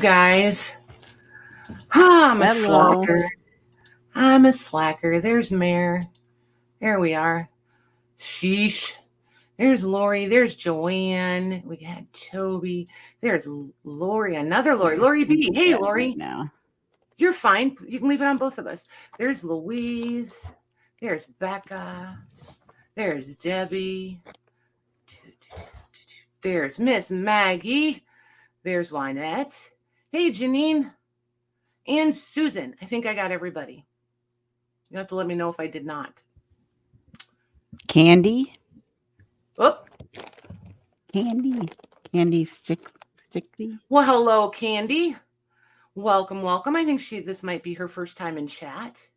guys. I'm a Hello. slacker. I'm a slacker. There's Mare. There we are. Sheesh. There's Lori. There's Joanne. We got Toby. There's Lori. Another Lori. Lori B. Hey, Lori. Now. You're fine. You can leave it on both of us. There's Louise. There's Becca. There's Debbie. There's Miss Maggie. There's Lynette. Hey, Janine. And Susan. I think I got everybody. You have to let me know if I did not. Candy. Oh. Candy sticky. Well, hello, Candy. Welcome. I think this might be her first time in chat.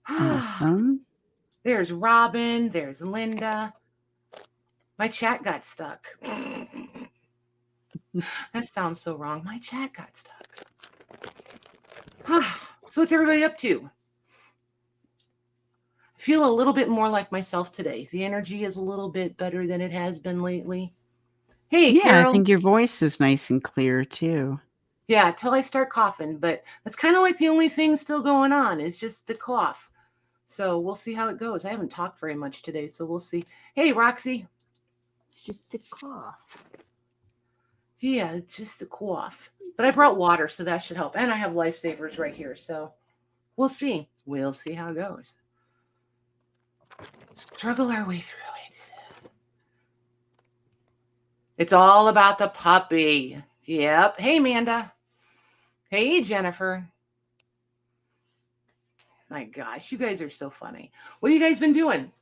Awesome. There's Robin. There's Linda. My chat got stuck. That sounds so wrong. My chat got stuck. So what's everybody up to? I feel a little bit more like myself today. The energy is a little bit better than it has been lately. Hey, yeah, Carol. I think your voice is nice and clear too. Yeah, till I start coughing, but that's kind of like the only thing still going on is just the cough. So we'll see how it goes. I haven't talked very much today, so we'll see. Hey, Roxy. It's just a cough. Yeah, it's just a cough. But I brought water, so that should help. And I have lifesavers right here, so we'll see. We'll see how it goes. Struggle our way through it. It's all about the puppy. Yep. Hey, Amanda. Hey, Jennifer. My gosh, you guys are so funny. What have you guys been doing?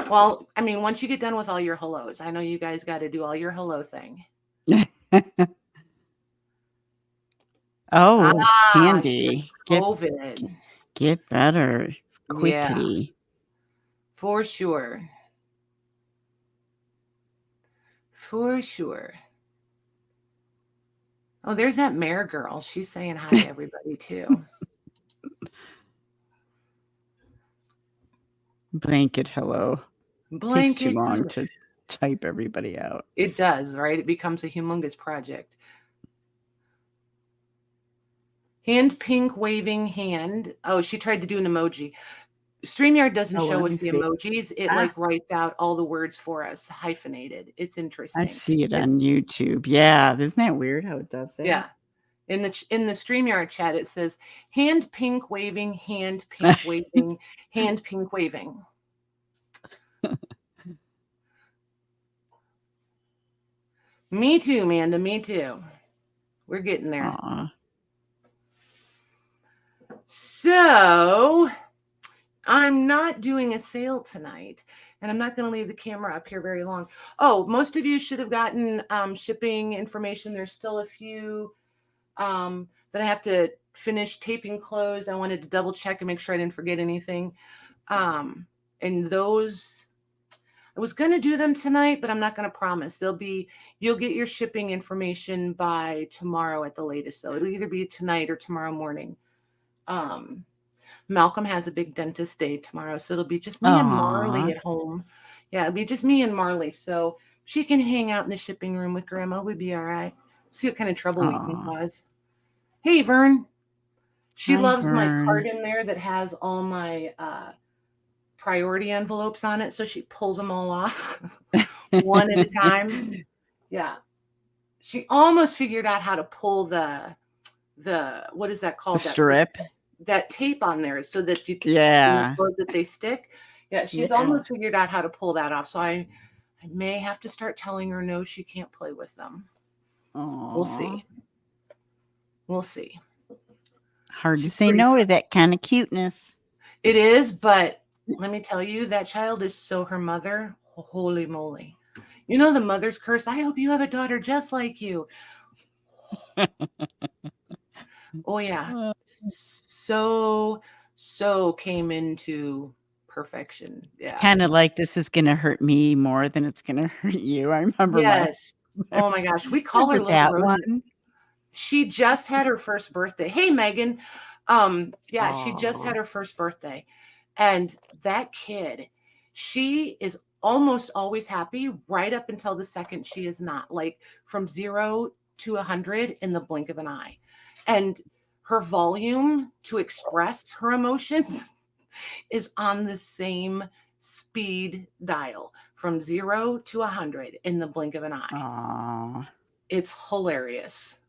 Well, I mean, once you get done with all your hellos, I know you guys got to do all your hello thing. Candy. COVID. Get better quickly. Yeah, for sure. For sure. Oh, there's that Mare girl. She's saying hi to everybody, too. Blanket hello. Blanket. Takes too long to type everybody out. It does, right? It becomes a humongous project. Hand pink waving hand. Oh, she tried to do an emoji. StreamYard doesn't show us the emojis. It like writes out all the words for us, hyphenated. It's interesting. I see it on YouTube. Yeah, isn't that weird how it does that? Yeah. In the StreamYard chat, it says hand pink waving, hand pink waving, hand pink waving. Me too, Amanda. Me too. We're getting there. Aww. So I'm not doing a sale tonight, and I'm not going to leave the camera up here very long. Oh, most of you should have gotten shipping information. There's still a few that I have to finish taping closed. I wanted to double check and make sure I didn't forget anything. And those, I was going to do them tonight, but I'm not going to promise. You'll get your shipping information by tomorrow at the latest. So it'll either be tonight or tomorrow morning. Malcolm has a big dentist day tomorrow, so it'll be just me and Marley at home. Yeah, it'll be just me and Marley, so she can hang out in the shipping room with Grandma. We'd be all right. See what kind of trouble we can cause. Hey, Vern. She loves my card in there that has all my priority envelopes on it, so she pulls them all off one at a time. Yeah. She almost figured out how to pull the what is that called? The strip. That tape on there so that you can that they stick. Yeah, she's almost figured out how to pull that off. So I may have to start telling her no, she can't play with them. Aww. We'll see. Hard to say no to that kind of cuteness. It is, but let me tell you, that child is so her mother. Holy moly. You know the mother's curse. I hope you have a daughter just like you. Oh, yeah. So came into perfection. Yeah. It's kind of like this is going to hurt me more than it's going to hurt you. I remember. Yes. Oh my gosh. We call her that one. She just had her first birthday. Hey, Megan. She just had her first birthday. And that kid, she is almost always happy right up until the second she is not. Like from 0 to 100 in the blink of an eye. And her volume to express her emotions is on the same speed dial from 0 to 100 in the blink of an eye. Aww. It's hilarious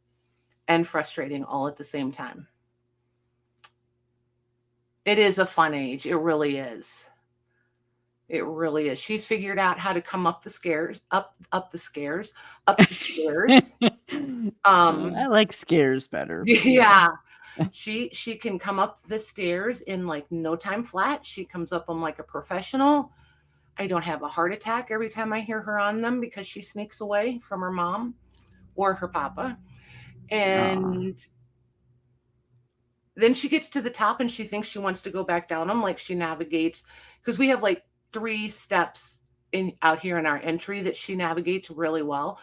and frustrating all at the same time. It is a fun age. It really is. It really is. She's figured out how to come up the stairs, up the stairs. I like scares better. Yeah. She can come up the stairs in like no time flat. She comes up them like a professional. I don't have a heart attack every time I hear her on them because she sneaks away from her mom or her papa. And then she gets to the top and she thinks she wants to go back down them. Like she navigates, because we have like 3 steps out here in our entry that she navigates really well.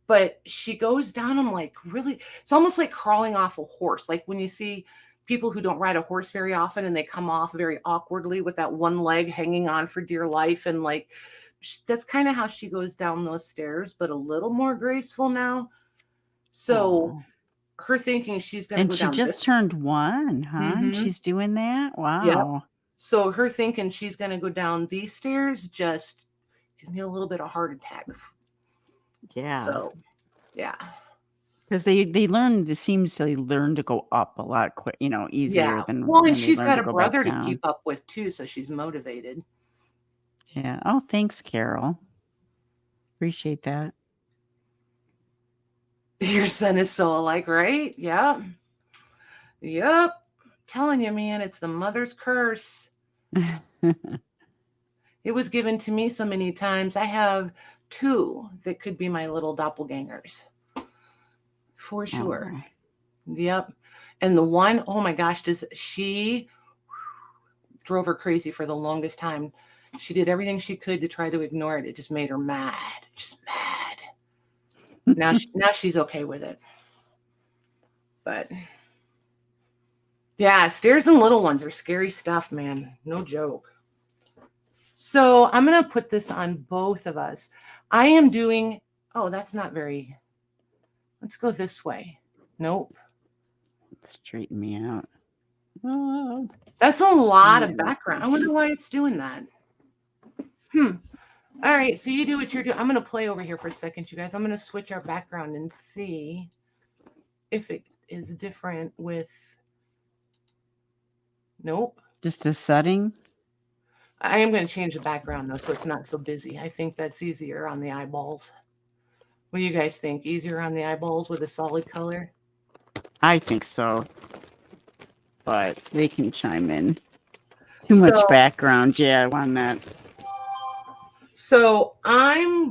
But she goes down them like really, it's almost like crawling off a horse. Like when you see people who don't ride a horse very often and they come off very awkwardly with that one leg hanging on for dear life. And like, that's kind of how she goes down those stairs, but a little more graceful now. So her thinking she's going to go down. And she just turned 1, huh? And she's doing that? Wow. Yep. So her thinking she's going to go down these stairs just gives me a little bit of heart attack. Yeah. So, yeah. Because they learn, it seems they learn to go up a lot quick, easier than. Well, and she's got a brother to keep up with too, so she's motivated. Yeah. Oh, thanks, Carol. Appreciate that. Your son is so alike, right? Yep. Telling you, man, it's the mother's curse. It was given to me so many times. I have 2 that could be my little doppelgangers. For sure. Yep. And the one, oh my gosh, she drove her crazy for the longest time. She did everything she could to try to ignore it. It just made her mad. Just mad. Now she's okay with it. But yeah, stairs and little ones are scary stuff, man. No joke. So I'm going to put this on both of us. I am doing, that's not very, let's go this way. Nope. Straighten me out. Oh, that's a lot of background. I wonder why it's doing that. All right, so you do what you're doing. I'm going to play over here for a second, you guys. I'm going to switch our background and see if it is different with... Nope. Just a setting? I am going to change the background, though, so it's not so busy. I think that's easier on the eyeballs. What do you guys think? Easier on the eyeballs with a solid color? I think so. But they can chime in. Too much background. Yeah, I want that. So I'm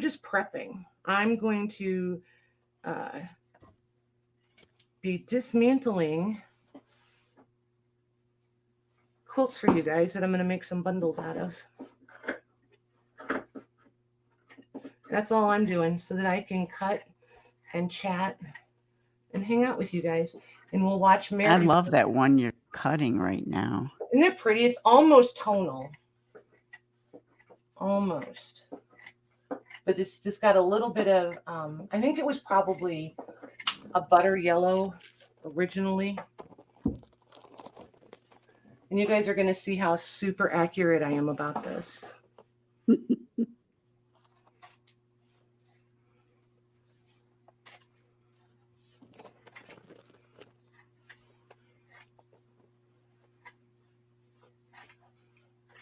just prepping. I'm going to be dismantling quilts for you guys that I'm going to make some bundles out of. That's all I'm doing so that I can cut and chat and hang out with you guys. And we'll watch Mary. I love that one you're cutting right now. Isn't it pretty? It's almost tonal. Almost. But it's just got a little bit of, I think it was probably a butter yellow originally. And you guys are going to see how super accurate I am about this.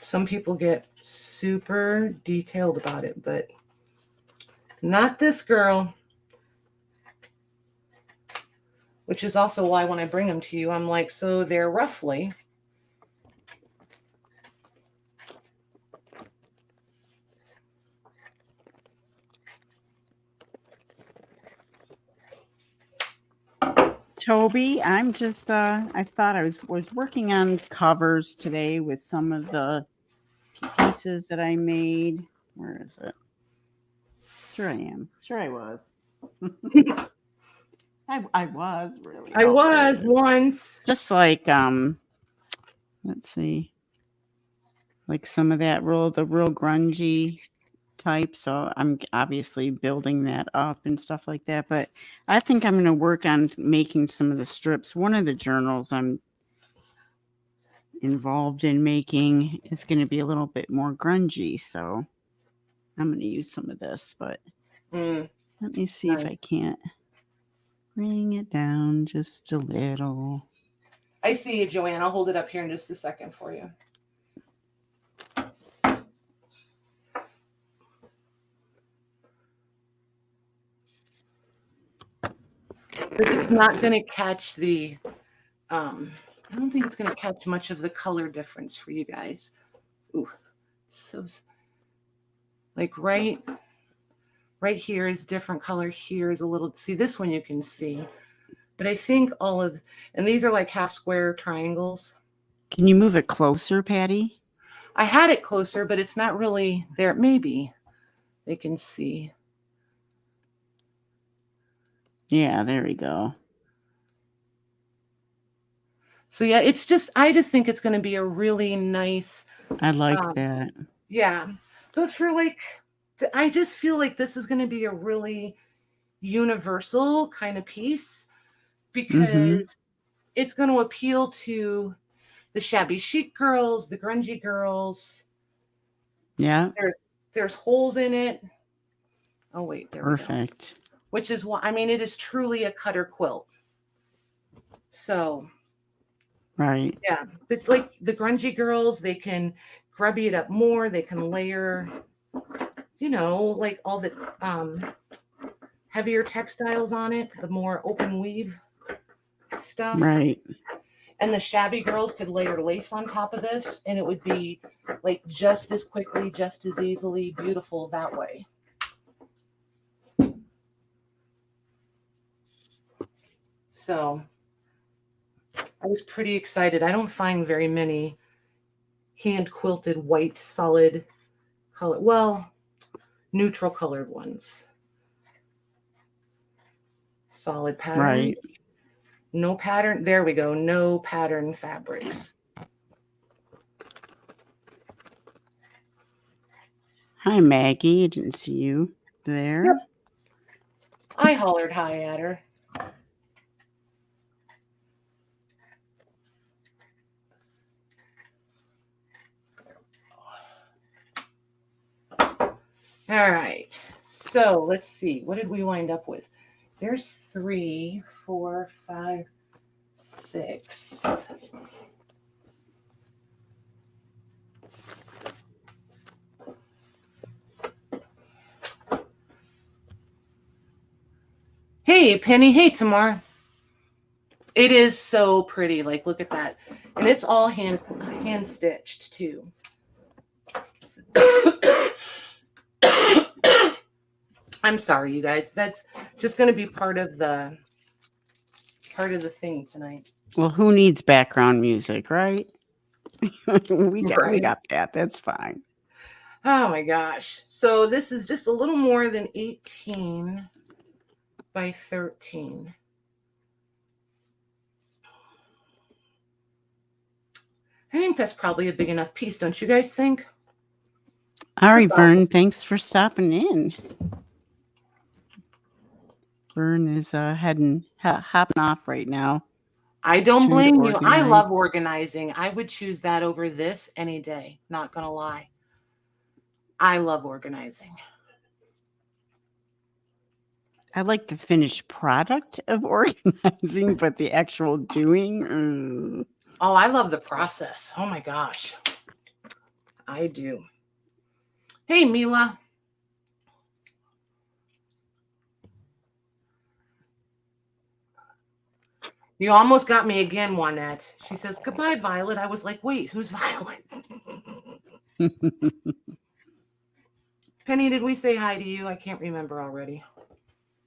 Some people get super detailed about it, but not this girl. Which is also why when I bring them to you, I'm like, so they're roughly Toby, I'm just I thought I was working on covers today with some of the pieces that I made. Where is it? Sure I am. Sure I was. I was really. I was once. Just like let's see. Like some of that the real grungy prototype, so I'm obviously building that up and stuff like that. But I think I'm going to work on making some of the strips. One of the journals I'm involved in making is going to be a little bit more grungy, so I'm going to use some of this. But let me see if I can't bring it down just a little. I see you, Joanne. I'll hold it up here in just a second for you. But it's not going to catch the, I don't think it's going to catch much of the color difference for you guys. Ooh, so, like right here is different color. Here is a little, see this one you can see. But I think all of, and these are like half square triangles. Can you move it closer, Patty? I had it closer, but it's not really there. Maybe they can see. Yeah, there we go. So yeah, it's just, I just think it's going to be a really nice. I like that. Yeah. But for like, I just feel like this is going to be a really universal kind of piece because it's going to appeal to the shabby chic girls, the grungy girls. Yeah. There's holes in it. Oh, wait. There Perfect. we go. Which is why, I mean, it is truly a cutter quilt. So. Right. Yeah. But like the grungy girls, they can grubby it up more. They can layer, you know, like all the heavier textiles on it, the more open weave stuff. Right. And the shabby girls could layer lace on top of this, and it would be like just as quickly, just as easily beautiful that way. So I was pretty excited. I don't find very many hand quilted white solid color, well, neutral colored ones. Solid pattern. Right. No pattern. There we go. No pattern fabrics. Hi, Maggie. I didn't see you there. Yep. I hollered hi at her. All right. So let's see. What did we wind up with? There's 3, 4, 5, 6. Hey, Penny. Hey, Tamar. It is so pretty. Like, look at that. And it's all hand stitched too. I'm sorry, you guys. That's just going to be part of the thing tonight. Well, who needs background music, right? we got that. That's fine. Oh my gosh. So this is just a little more than 18 by 13. I think that's probably a big enough piece, don't you guys think? All right, Vern, thanks for stopping in. Vern is hopping off right now. I don't blame you. I love organizing. I would choose that over this any day. Not going to lie. I love organizing. I like the finished product of organizing, but the actual doing. Oh, I love the process. Oh my gosh. I do. Hey, Mila. You almost got me again, Juanette. She says, goodbye, Violet. I was like, wait, who's Violet? Penny, did we say hi to you? I can't remember already.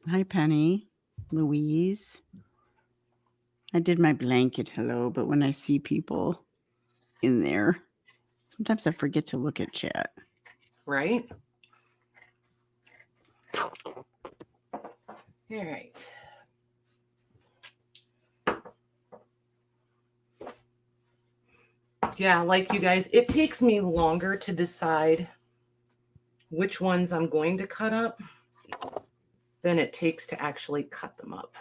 Hi, Penny. Louise. I did my blanket hello, but when I see people in there, sometimes I forget to look at chat. Right? All right. Yeah, like you guys, it takes me longer to decide which ones I'm going to cut up than it takes to actually cut them up.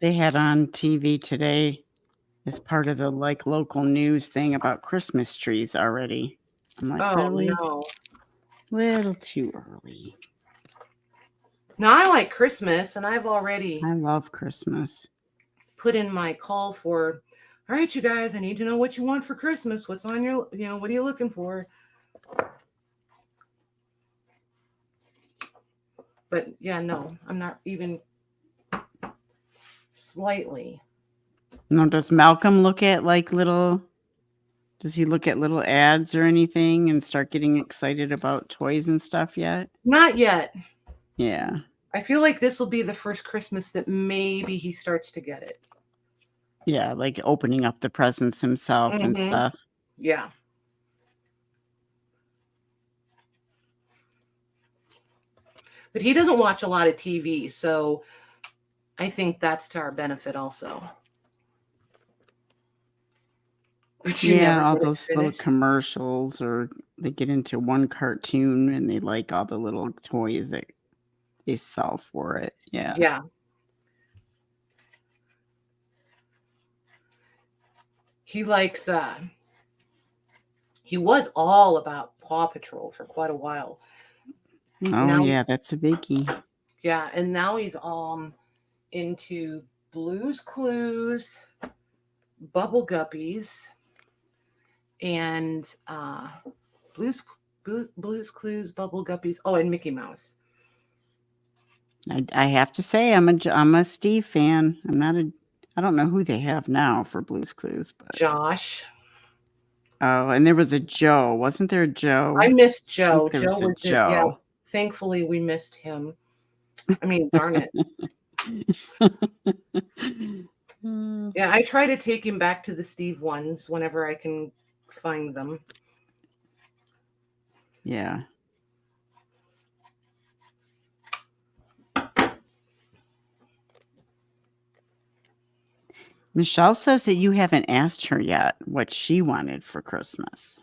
They had on TV today as part of the like local news thing about Christmas trees already. I'm like, Oh, really? no. Little too early. Now, I like Christmas, and I've already I love Christmas. put in my call for, all right, you guys, I need to know what you want for Christmas. What's on your, what are you looking for? But yeah, no, I'm not even slightly. No, does Malcolm look at like does he look at little ads or anything and start getting excited about toys and stuff yet? Not yet. Yeah. I feel like this will be the first Christmas that maybe he starts to get it. Yeah, like opening up the presents himself and stuff. Yeah. But he doesn't watch a lot of TV, so I think that's to our benefit also. But you never all get it those little finished. commercials, or they get into one cartoon and they like all the little toys that they sell for it. Yeah. Yeah. He likes he was all about Paw Patrol for quite a while. Oh Now, yeah, that's a biggie. yeah, and now he's into Blue's Clues, Bubble Guppies, and Blue's Clues, Bubble Guppies. Oh, and Mickey Mouse. I have to say I'm a Steve fan. I don't know who they have now for Blue's Clues, but Josh. oh, and there was a Joe. Wasn't there a Joe? I missed I Joe. think there was a Yeah. Joe. Thankfully, we missed him. I mean, darn it. Yeah, I try to take him back to the Steve ones whenever I can find them. Yeah. Michelle says that you haven't asked her yet what she wanted for Christmas.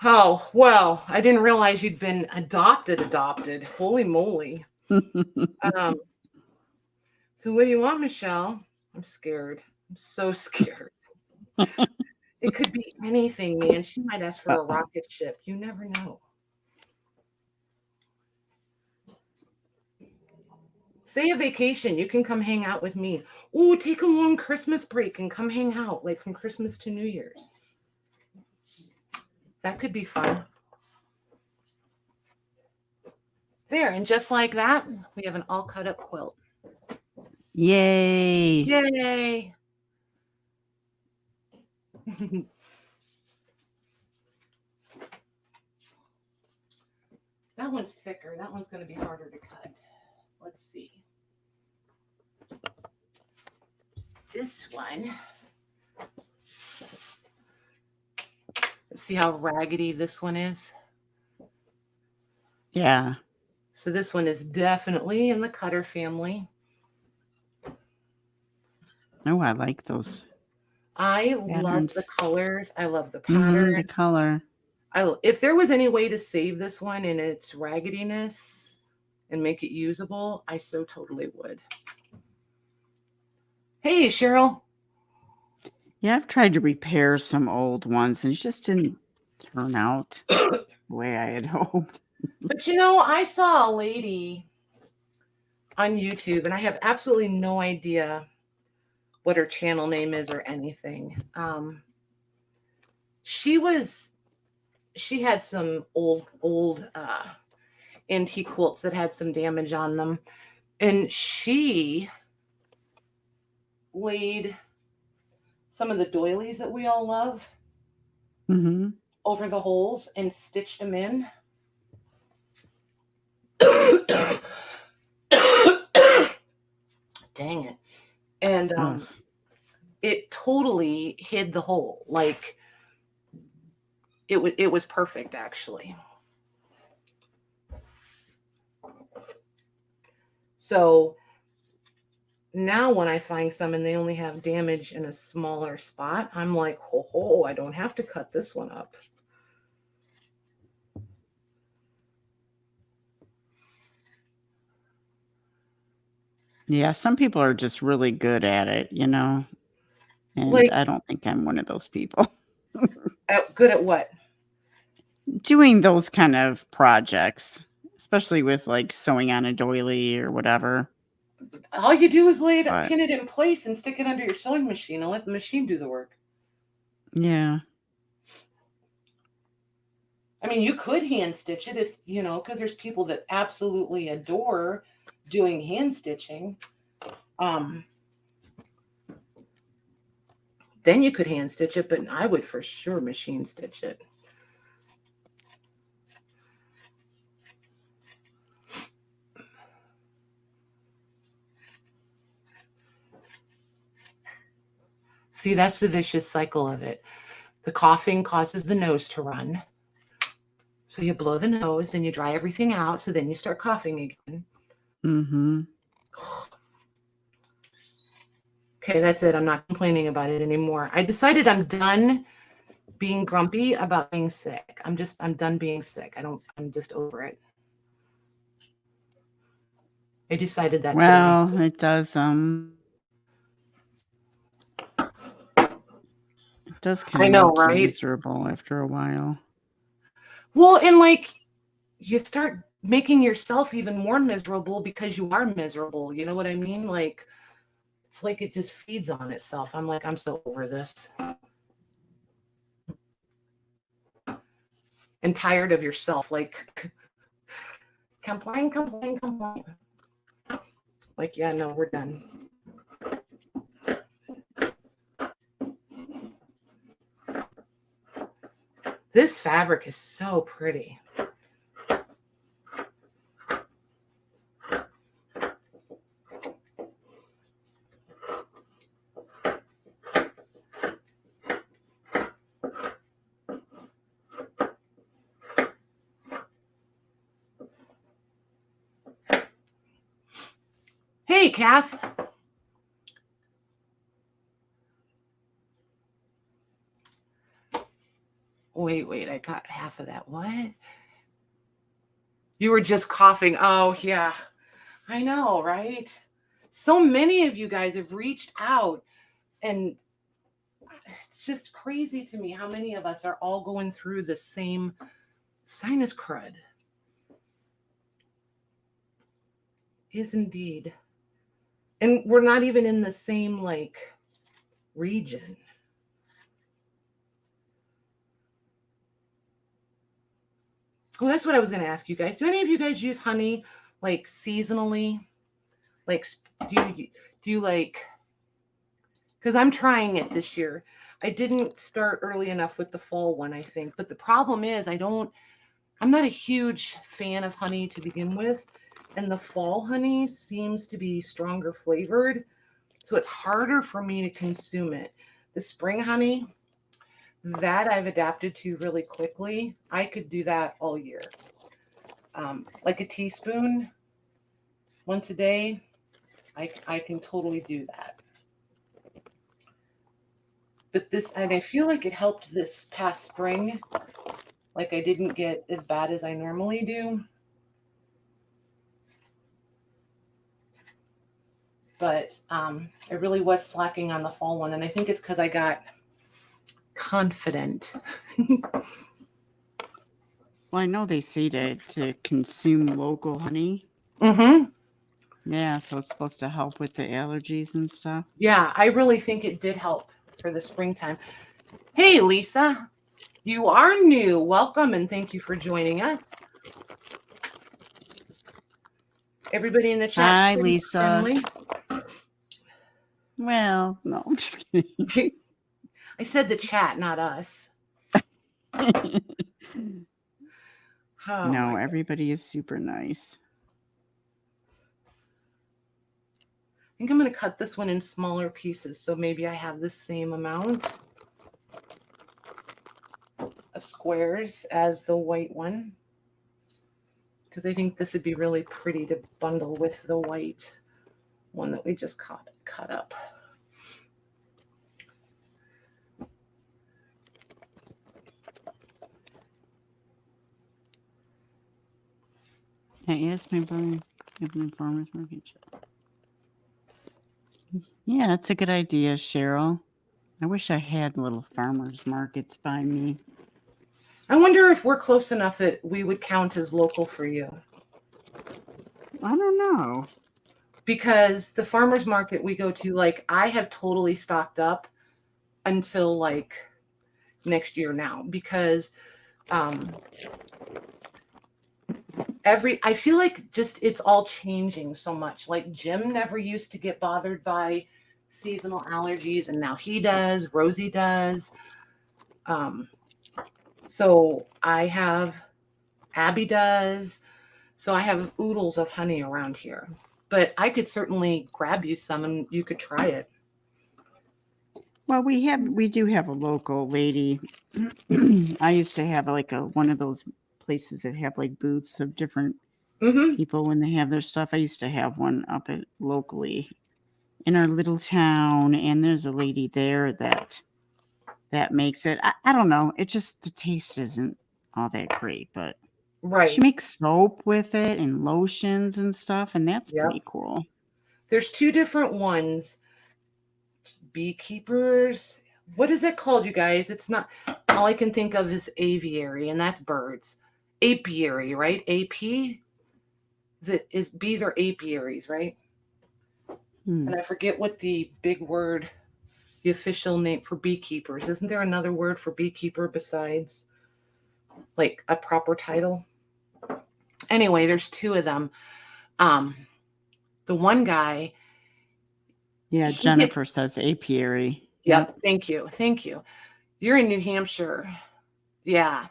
Oh, well, I didn't realize you'd been adopted. Holy moly. So what do you want, Michelle? I'm scared. I'm so scared. It could be anything, man. She might ask for a rocket ship. You never know. Say a vacation. You can come hang out with me. Oh, take a long Christmas break and come hang out, like from Christmas to New Year's. That could be fun. There, and just like that, we have an all cut up quilt. Yay. Yay. That one's thicker. That one's going to be harder to cut. Let's see. This one. Let's see how raggedy this one is. Yeah. So this one is definitely in the cutter family. Oh, I like those. I love the colors. I love the pattern. The color. If there was any way to save this one in its raggediness and make it usable, I so totally would. Hey, Cheryl. Yeah, I've tried to repair some old ones and it just didn't turn out the way I had hoped. But I saw a lady on YouTube, and I have absolutely no idea what her channel name is or anything. She had some old antique quilts that had some damage on them, and she laid some of the doilies that we all love over the holes and stitched them in. Dang it. And it totally hid the hole. Like it was perfect, actually. So now when I find some and they only have damage in a smaller spot, I'm like, ho, I don't have to cut this one up. Yeah, some people are just really good at it, and Like, I don't think I'm one of those people. good at what? Doing those kind of projects, especially with like sewing on a doily or whatever. All you do is But pin it in place and stick it under your sewing machine and let the machine do the work. yeah. I mean, you could hand stitch it if, because there's people that absolutely adore doing hand stitching. Then you could hand stitch it, but I would for sure machine stitch it. See, that's the vicious cycle of it. The coughing causes the nose to run. So you blow the nose and you dry everything out. So then you start coughing again. Mm-hmm. Okay, that's it. I'm not complaining about it anymore. I decided I'm done being grumpy about being sick. I'm done being sick. I'm just over it. I decided that today. Well, it does kind I of know, make you right? miserable after a while. Well, and like you start making yourself even more miserable because you are miserable. You know what I mean? Like it's like it just feeds on itself. I'm like, I'm so over this. And tired of yourself. Like complain. Like, yeah, no, we're done. This fabric is so pretty. Hey, Kath. Wait, I got half of that. What? You were just coughing. Oh, yeah. I know, right? So many of you guys have reached out, and it's just crazy to me how many of us are all going through the same sinus crud. Is indeed. And we're not even in the same, like, region. Well, that's what I was going to ask you guys. Do any of you guys use honey, like, seasonally? Like, do you like, because I'm trying it this year. I didn't start early enough with the fall one, I think. But the problem is I'm not a huge fan of honey to begin with. And the fall honey seems to be stronger flavored. So it's harder for me to consume it. The spring honey, that I've adapted to really quickly. I could do that all year. Like a teaspoon once a day, I can totally do that. But and I feel like it helped this past spring. Like I didn't get as bad as I normally do. But I really was slacking on the fall one. And I think it's because I got confident. Well, I know they say to consume local honey. Mm-hmm. Yeah, so it's supposed to help with the allergies and stuff. Yeah, I really think it did help for the springtime. Hey, Lisa, you are new. Welcome and thank you for joining us. Everybody in the chat. Hi, Lisa. Friendly. Well, no, I'm just kidding. I said the chat, not us. No, everybody is super nice. I think I'm going to cut this one in smaller pieces, so maybe I have the same amount of squares as the white one. because I think this would be really pretty to bundle with the white one that we just cut up. I asked my brother if the farmer's market. Yeah, that's a good idea, Cheryl. I wish I had little farmers markets by me. I wonder if we're close enough that we would count as local for you. I don't know. Because the farmers market we go to, like, I have totally stocked up until like next year now, because I feel like just it's all changing so much. Like Jim never used to get bothered by seasonal allergies, and now he does. Rosie does. So I have, Abby does. So I have oodles of honey around here. But I could certainly grab you some and you could try it. Well, we do have a local lady. I used to have like one of those places that have like booths of different people when they have their stuff. I used to have one up at locally in our little town, and there's a lady there that makes it. I don't know. It just, the taste isn't all that great, but right. She makes soap with it and lotions and stuff, and that's pretty cool. There's two different ones. Beekeepers. What is it called, you guys? It's not, all I can think of is aviary, and that's birds. Apiary, right? AP? Bees are apiaries, right? And I forget what the big word, the official name for beekeepers. Isn't there another word for beekeeper besides like a proper title? Anyway, there's two of them. The one guy. Yeah, Jennifer says apiary. Yep. Thank you. Thank you. You're in New Hampshire. Yeah.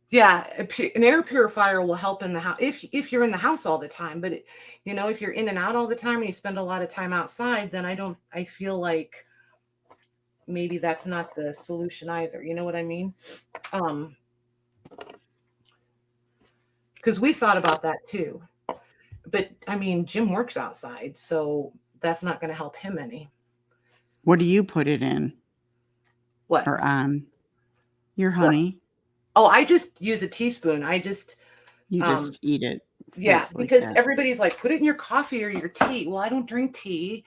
Yeah, an air purifier will help in the house if you're in the house all the time. But if you're in and out all the time and you spend a lot of time outside, then I feel like maybe that's not the solution either. You know what I mean? Because we thought about that too. But I mean, Jim works outside, so that's not going to help him any. What do you put it in? What? Or on your honey? What? Oh, I just use a teaspoon. You just eat it. Yeah, because everybody's like, put it in your coffee or your tea. Well, I don't drink tea.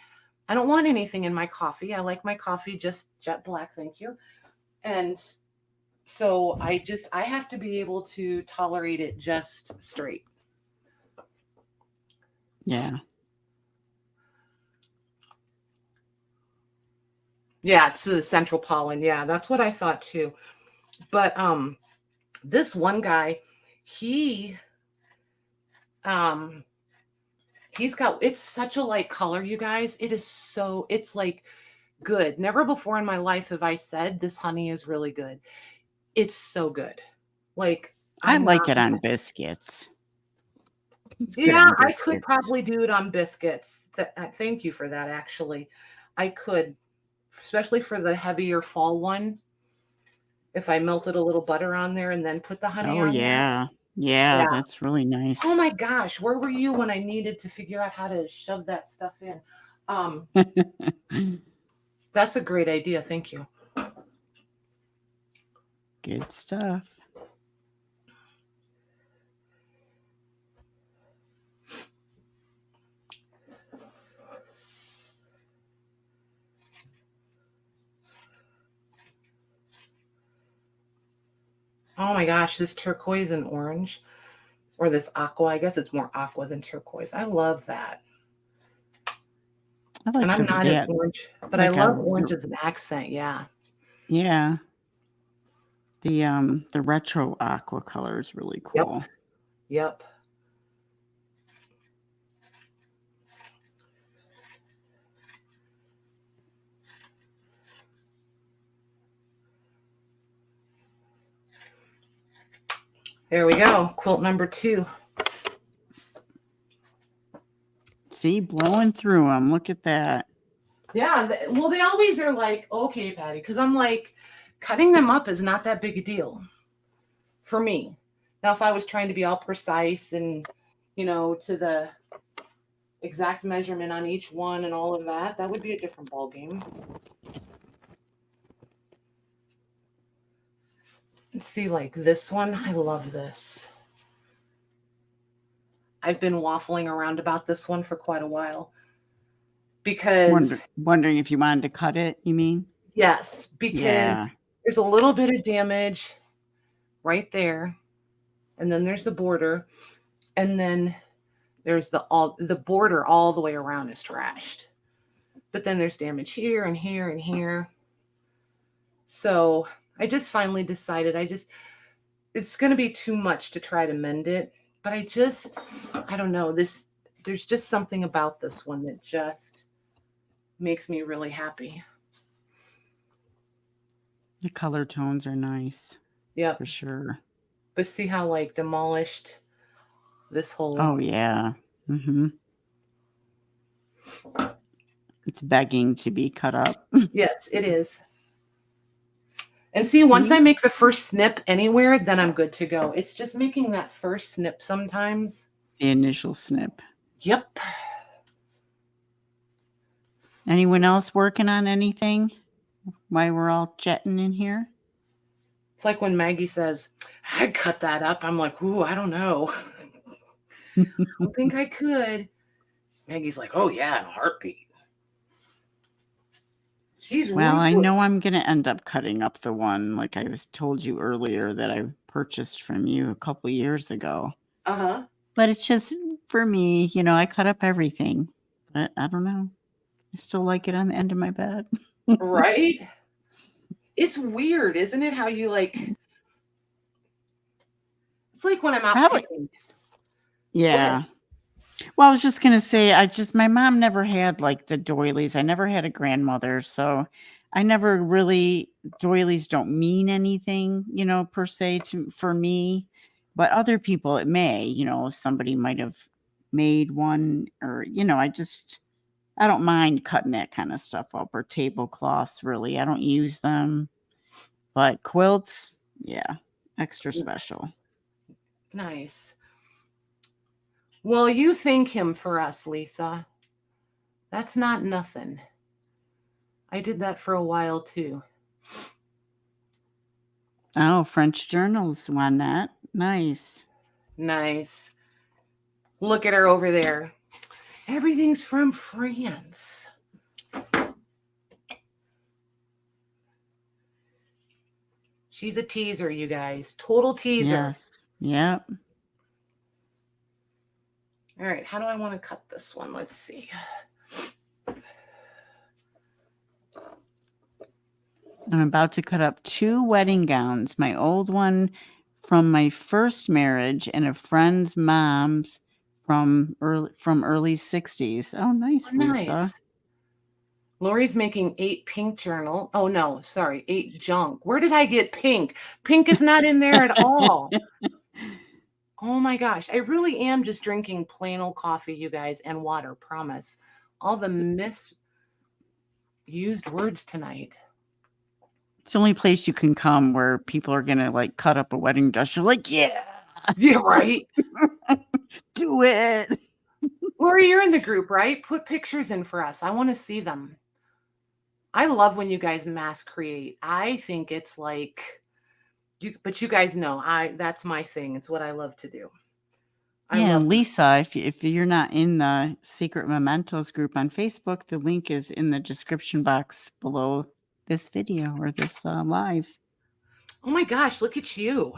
I don't want anything in my coffee. I like my coffee just jet black, thank you. And so I have to be able to tolerate it just straight. Yeah. Yeah, to the central pollen. Yeah, that's what I thought too. But this one guy, he's got, it's such a light color, you guys. It's like good. Never before in my life have I said this honey is really good. It's so good. Like, I like it on biscuits. Yeah, I could probably do it on biscuits. Thank you for that, actually. I could, especially for the heavier fall one. If I melted a little butter on there and then put the honey on there. Yeah, that's really nice. Oh my gosh, where were you when I needed to figure out how to shove that stuff in? That's a great idea. Thank you. Good stuff. Oh my gosh, this turquoise and orange, or this aqua. I guess it's more aqua than turquoise. I love that. And I'm not an orange, but I love orange as an accent. Yeah. Yeah. The retro aqua color is really cool. Yep. There we go. Quilt number 2. See, blowing through them. Look at that. Yeah. Well, they always are like, okay, Patty, because I'm like, cutting them up is not that big a deal. for me. Now, if I was trying to be all precise and, to the exact measurement on each one and all of that, that would be a different ball game. See, like this one, I love this. I've been waffling around about this one for quite a while because Wondering if you wanted to cut it, you mean? yes, because Yeah. there's a little bit of damage right there, and then there's the border, and then there's the border all the way around is trashed. But then there's damage here and here and here. So I just finally decided it's going to be too much to try to mend it. But I don't know, there's just something about this one that just makes me really happy. The color tones are nice. Yep. For sure. But see how like demolished this whole. Oh yeah. Mm-hmm. It's begging to be cut up. Yes, it is. And see, once I make the first snip anywhere, then I'm good to go. It's just making that first snip sometimes. The initial snip. Yep. Anyone else working on anything while we're all jetting in here? It's like when Maggie says, I'd cut that up. I'm like, ooh, I don't know. I don't think I could. Maggie's like, oh, yeah, in a heartbeat. She's well, ruthless. I know I'm going to end up cutting up the one, like I told you earlier, that I purchased from you a couple of years ago. Uh-huh. But it's just, for me, I cut up everything. But I don't know. I still like it on the end of my bed. Right? It's weird, isn't it? How you like... It's like when I'm out picking. Yeah. Well, I was just going to say, my mom never had like the doilies. I never had a grandmother. So I never really, doilies don't mean anything, per se for me, but other people it may, somebody might have made one or, I don't mind cutting that kind of stuff up, or tablecloths. Really. I don't use them, but quilts, yeah, extra special. Nice. Well, you thank him for us, Lisa. That's not nothing. I did that for a while, too. Oh, French journals won that. Nice. Nice. Look at her over there. Everything's from France. She's a teaser, you guys. Total teaser. Yes. Yep. All right. How do I want to cut this one? Let's see. I'm about to cut up 2 wedding gowns. My old one from my first marriage and a friend's mom's from early 60s. Oh, nice, Lisa. Nice. Lori's making 8 pink journal. Oh, no, sorry, 8 junk. Where did I get pink? Pink is not in there at all. Oh my gosh. I really am just drinking plain old coffee, you guys, and water, promise. All the misused words tonight. It's the only place you can come where people are going to like cut up a wedding dress. You're like, yeah. Yeah, right. Do it. Lori, you're in the group, right? Put pictures in for us. I want to see them. I love when you guys mass create. I think it's like, but you guys know, that's my thing. It's what I love to do. And Lisa, if you're not in the Secret Mementos group on Facebook, the link is in the description box below this video or this live. Oh my gosh, look at you.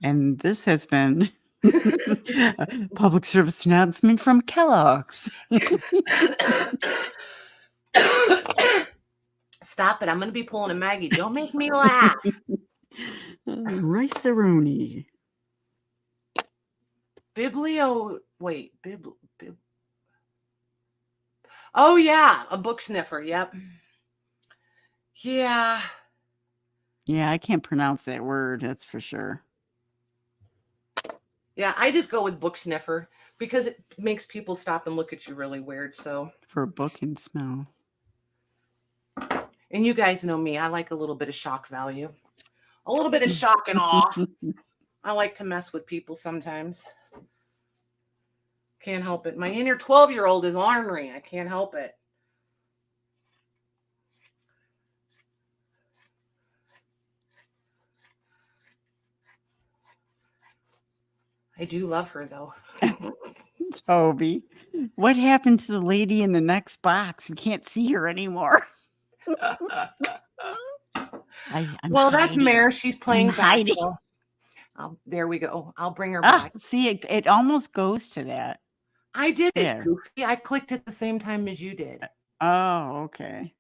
And this has been a public service announcement from Kellogg's. Stop it. I'm going to be pulling a Maggie. Don't make me laugh. Rice-a-roni. Oh, yeah. A book sniffer. Yep. Yeah. Yeah, I can't pronounce that word. That's for sure. Yeah, I just go with book sniffer because it makes people stop and look at you really weird. So for a book and smell. And you guys know me. I like a little bit of shock value. A little bit of shock and awe. I like to mess with people sometimes. Can't help it. My inner 12-year-old is ornery. I can't help it. I do love her, though. Toby, what happened to the lady in the next box? We can't see her anymore. I'm Well, that's hiding. Mare. She's playing I'm hiding. basketball. There we go. I'll bring her back. See, it almost goes to that. I did There. it, Goofy. I clicked at the same time as you did. Oh, okay.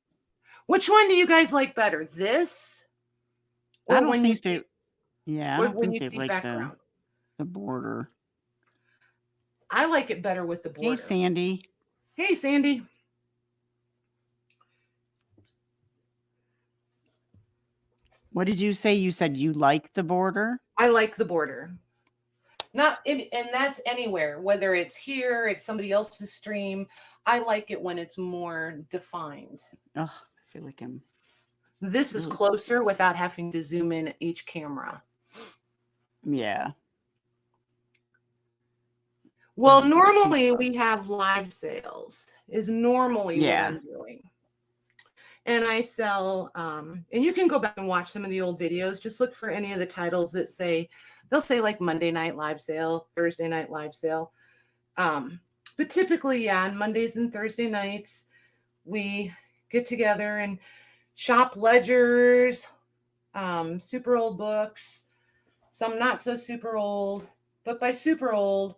Which one do you guys like better? This? Or I don't when think you they. see, Yeah, I or don't when think you they see like background? the border. I like it better with the border. Hey, Sandy. Hey, Sandy. What did you say? You said you like the border? I like the border. Not in, and that's anywhere, whether it's here, it's somebody else's stream. I like it when it's more defined. Oh, I feel like I'm. This is closer without having to zoom in each camera. Yeah. Well, normally we have live sales is normally what Yeah. I'm doing. And I sell, and you can go back and watch some of the old videos. Just look for any of the titles that say, they'll say like Monday night live sale, Thursday night live sale. But typically, yeah, on Mondays and Thursday nights, we get together and shop ledgers, super old books, some not so super old. But by super old,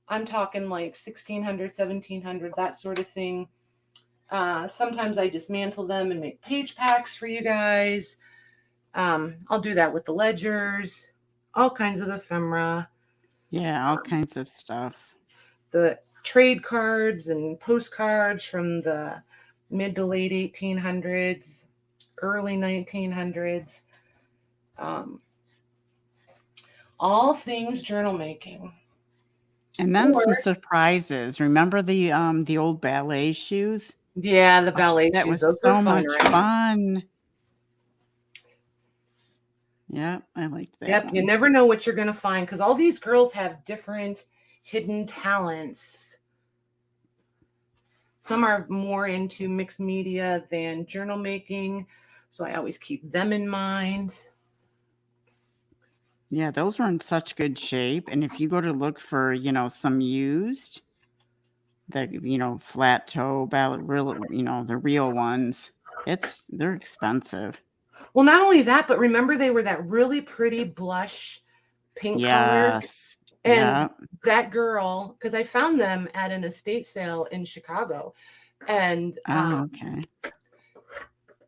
I'm talking like 1600, 1700, that sort of thing. Sometimes I dismantle them and make page packs for you guys. I'll do that with the ledgers, all kinds of ephemera. Yeah, all kinds of stuff. The trade cards and postcards from the mid to late 1800s, early 1900s. All things journal making. And then some surprises. Remember the old ballet shoes? Yeah, the ballet that shoes. was Those so are fun, much right? fun. Yeah, I liked that. Yep, one. you never know what you're going to find because all these girls have different hidden talents. Some are more into mixed media than journal making, so I always keep them in mind. Yeah, those were in such good shape. And if you go to look for, some used, the, flat toe, the real ones, they're expensive. Well, not only that, but remember they were that really pretty blush pink color. Yes. And Yeah. that girl, because I found them at an estate sale in Chicago. And okay.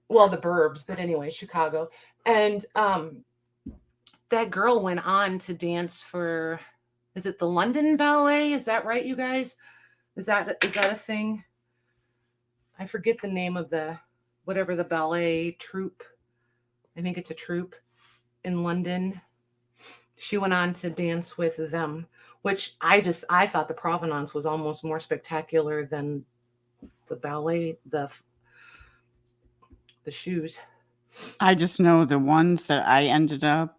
Well, the burbs, but anyway, Chicago. And that girl went on to dance for, is it the London Ballet? Is that right, you guys? Is that a thing? I forget the name of whatever the ballet troupe. I think it's a troupe in London. She went on to dance with them, which I thought the provenance was almost more spectacular than the ballet, the shoes. I just know the ones that I ended up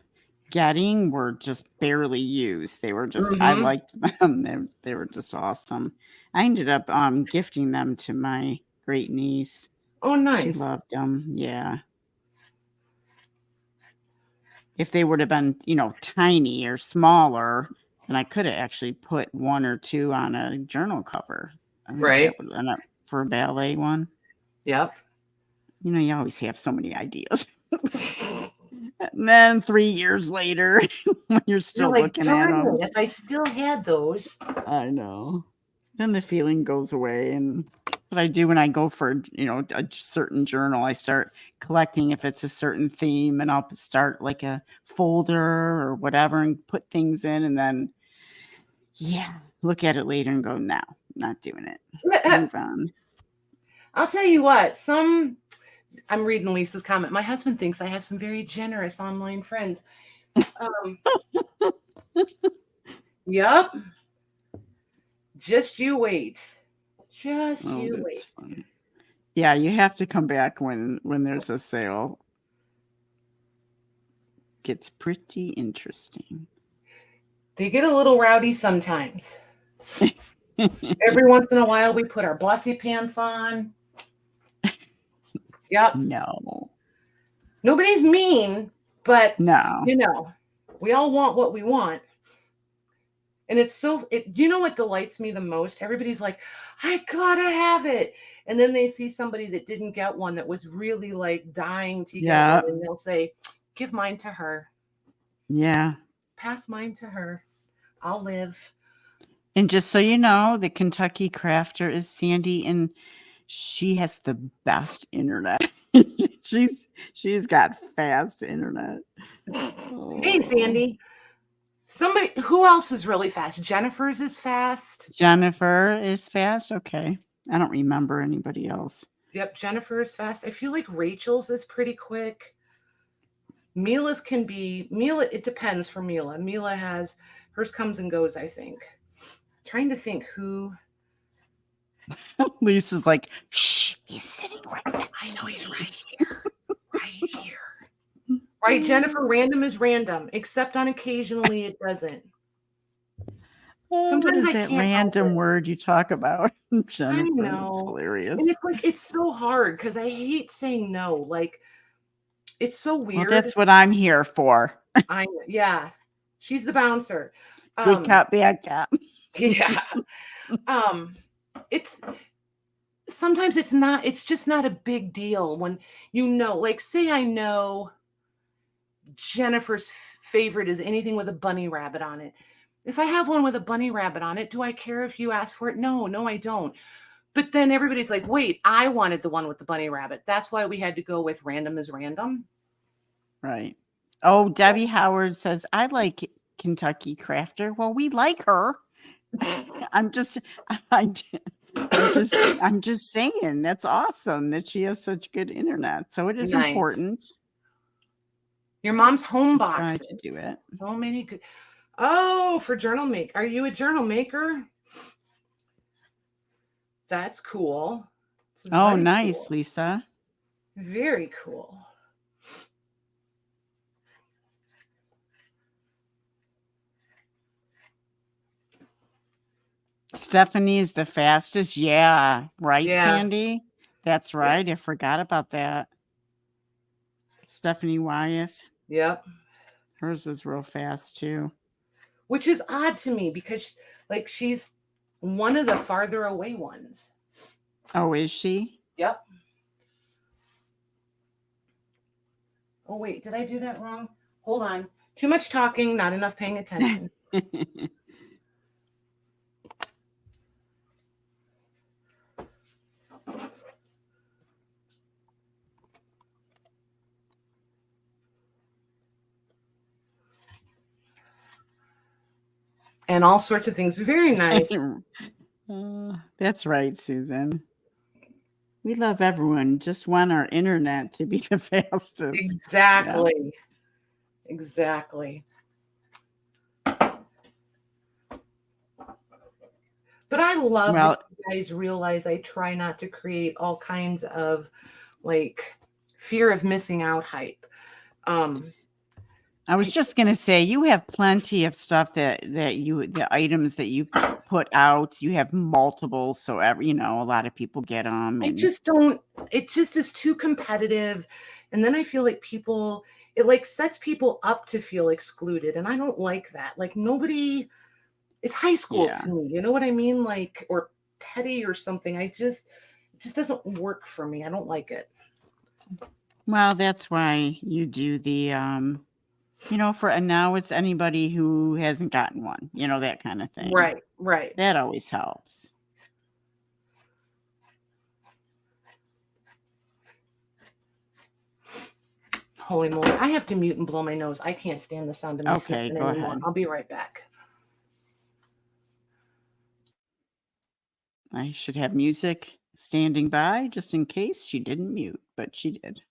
getting were just barely used. They were just, I liked them. They were just awesome. I ended up gifting them to my great niece. Oh, nice. She loved them. Yeah. If they would have been, tiny or smaller, then I could have actually put one or two on a journal cover. I think that would end up for a ballet one. Yep. You always have so many ideas. And then 3 years later, when you're still looking at them. If I still had those. I know. Then the feeling goes away. And what I do when I go for, a certain journal, I start collecting if it's a certain theme, and I'll start like a folder or whatever and put things in, and then, look at it later and go, no, not doing it. Move on. I'll tell you what, I'm reading Lisa's comment. My husband thinks I have some very generous online friends. Yep. Just you wait. You wait. Funny. Yeah, you have to come back when there's a sale. gets pretty interesting. They get a little rowdy sometimes. Every once in a while, we put our bossy pants on. Yep. No. Nobody's mean, but No. we all want what we want. And do you know what delights me the most? Everybody's like, I gotta have it. And then they see somebody that didn't get one that was really like dying to get one. And they'll say, give mine to her. Yeah. Pass mine to her. I'll live. And just so you know, the Kentucky crafter is Sandy, and she has the best internet. she's got fast internet. Hey, Sandy. Who else is really fast? Jennifer's is fast. Jennifer is fast. Okay. I don't remember anybody else. Yep, Jennifer is fast. I feel like Rachel's is pretty quick. Mila's it depends for Mila. Mila has hers comes and goes, I think. Trying to think who. Lisa's like, shh, he's sitting right next to me. He's right here. Right here. Right, Jennifer, random is random, except on occasionally it doesn't. Sometimes I that can't random word you talk about. Jennifer, I know. It's hilarious. And it's like, it's so hard because I hate saying no. Like, it's so weird. Well, that's what I'm here for. Yeah. She's the bouncer. Good cop, bad cop. Yeah. It's sometimes it's just not a big deal when like say I know Jennifer's favorite is anything with a bunny rabbit on it. If I have one with a bunny rabbit on it, do I care if you ask for it? No, I don't. But then everybody's like, wait, I wanted the one with the bunny rabbit. That's why we had to go with random is random. Right. Oh, Debbie Howard says, I like Kentucky Crafter. Well, we like her. I'm just saying that's awesome that she has such good internet. So it is important. Your mom's home box. Try to do it. So many good. Oh, for journal make. Are you a journal maker? That's cool. Oh, nice, cool. Lisa. Very cool. Stephanie is the fastest. Yeah. Right, yeah. Sandy? That's right. I forgot about that. Stephanie Wyeth. Yep. Hers was real fast too. Which is odd to me because like she's one of the farther away ones. Oh, is she? Yep. Oh, wait, did I do that wrong? Hold on. Too much talking, not enough paying attention. And all sorts of things. Very nice. That's right, Susan. We love everyone. Just want our internet to be the fastest. Exactly. Yeah. Exactly. But I love that you guys realize I try not to create all kinds of like fear of missing out hype. I was just going to say, you have plenty of stuff the items that you put out, you have multiple. So, a lot of people get them. And it just is too competitive. And then I feel like it like sets people up to feel excluded. And I don't like that. Like it's high school to me. You know what I mean? Like, or petty or something. It just doesn't work for me. I don't like it. Well, that's why you do the, and now it's anybody who hasn't gotten one, that kind of thing. Right. That always helps. Holy moly. I have to mute and blow my nose. I can't stand the sound of me sniffing anymore. Ahead. I'll be right back. I should have music standing by just in case she didn't mute, but she did.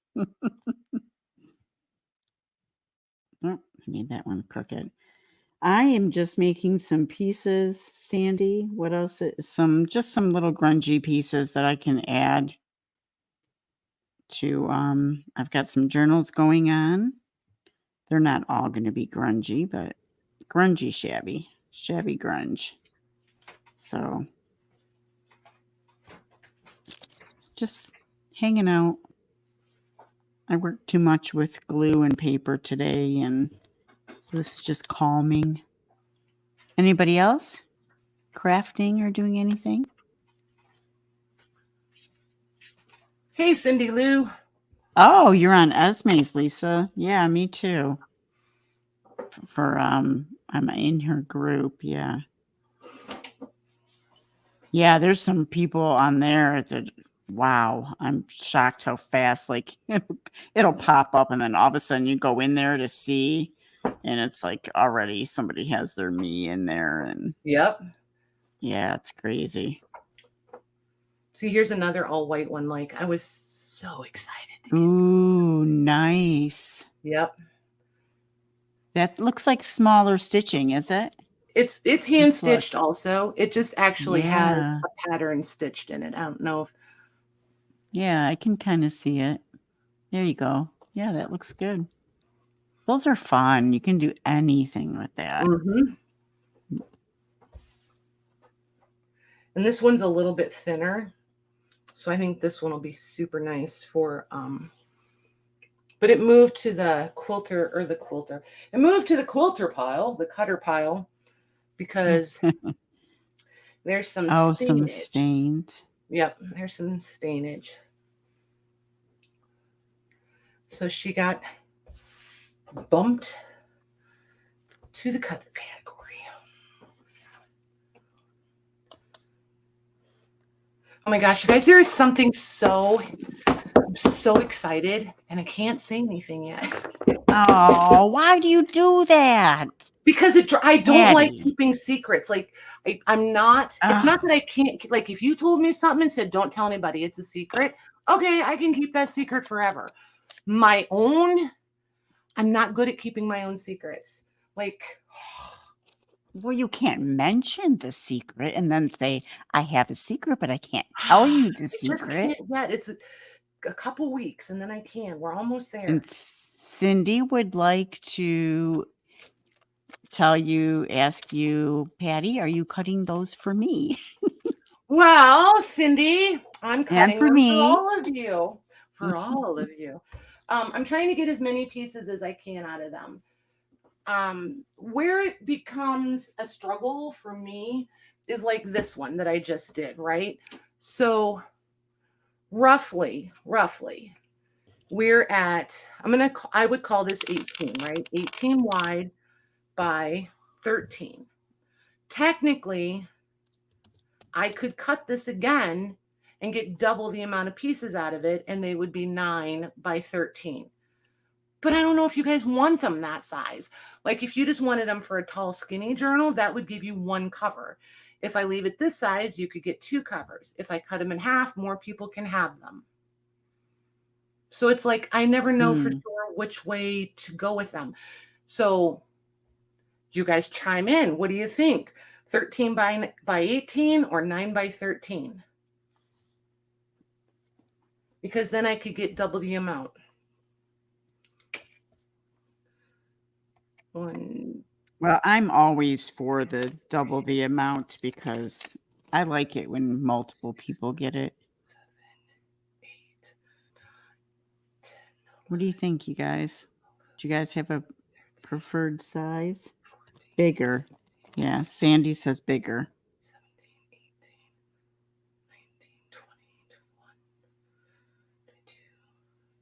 Oh, I made that one crooked. I am just making some pieces, Sandy. What else? Just some little grungy pieces that I can add to, I've got some journals going on. They're not all going to be grungy, but grungy shabby. Shabby grunge. So just hanging out. I worked too much with glue and paper today, and so this is just calming. Anybody else crafting or doing anything? Hey, Cindy Lou. Oh, you're on Esme's, Lisa. Yeah, me too. For I'm in her group. Yeah. Yeah, there's some people on there that wow, I'm shocked how fast like it'll pop up and then all of a sudden you go in there to see and it's like already somebody has their me in there and Yep. yeah, it's crazy. See, here's another all white one. Like, I was so excited to get. Ooh, nice. Yep. That looks like smaller stitching, is it? It's hand stitched also. It just actually has Yeah. a pattern stitched in it. I don't know if Yeah, I can kind of see it. There you go. Yeah, that looks good. Those are fun. You can do anything with that. Mm-hmm. And this one's a little bit thinner. So I think this one will be super nice for but it moved to the quilter or the quilter. It moved to the quilter pile, the cutter pile, because there's some Oh, some stainage. stained. Yep, there's some stainage. So she got bumped to the cutter category. Oh my gosh, you guys, there is something I'm so excited and I can't say anything yet. Oh, why do you do that? Because I don't like Patty. keeping secrets. Like I'm not, it's not that I can't, like if you told me something and said, don't tell anybody, it's a secret. Okay, I can keep that secret forever. My own, I'm not good at keeping my own secrets. Like, Well, you can't mention the secret and then say, I have a secret, but I can't tell you the I just secret. can't yet. It's a couple weeks and then I can. We're almost there. And Cindy would like to ask you, Patty, are you cutting those for me? Well, Cindy, I'm cutting for them me. for all of you. For all of you. I'm trying to get as many pieces as I can out of them. Where it becomes a struggle for me is like this one that I just did, right? So roughly, we're at, I would call this 18, right? 18 wide by 13. Technically, I could cut this again and get double the amount of pieces out of it, and they would be 9 by 13. But I don't know if you guys want them that size. Like if you just wanted them for a tall, skinny journal, that would give you one cover. If I leave it this size, you could get 2 covers. If I cut them in half, more people can have them. So it's like I never know for sure which way to go with them. So you guys chime in. What do you think? 13 by 18 or 9 by 13? Because then I could get double the amount. Well, I'm always for the double the amount because I like it when multiple people get it. 7, 8, 9, 10. What do you think, you guys? Do you guys have a preferred size? Bigger. Yeah, Sandy says bigger. 17, 18, 19, 20, 21, 22,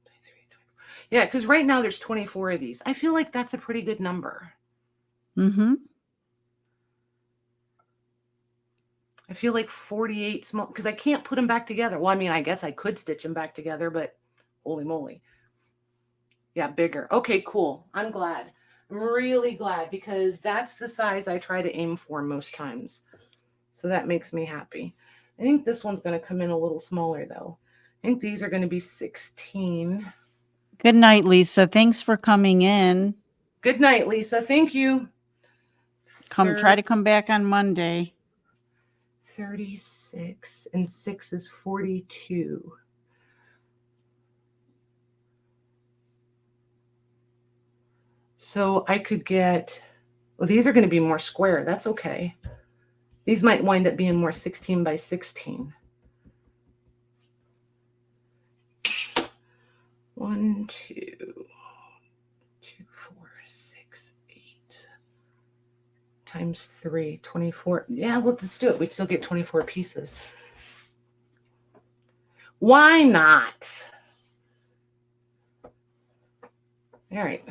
23, 24. Yeah, because right now there's 24 of these. I feel like that's a pretty good number. Mm-hmm. I feel like 48 small, because I can't put them back together. Well, I mean, I guess I could stitch them back together, but holy moly. Yeah, bigger. Okay, cool. I'm glad. I'm really glad because that's the size I try to aim for most times. So that makes me happy. I think this one's going to come in a little smaller though. I think these are going to be 16. Good night, Lisa. Thanks for coming in. Good night, Lisa. Thank you. Try to come back on Monday. 36 and 6 is 42. So I could get, well, these are going to be more square. That's okay. These might wind up being more 16 by 16. 1, 2, 2, 4, 6, 8 times 3, 24. Yeah, well, let's do it. We'd still get 24 pieces. Why not? All right.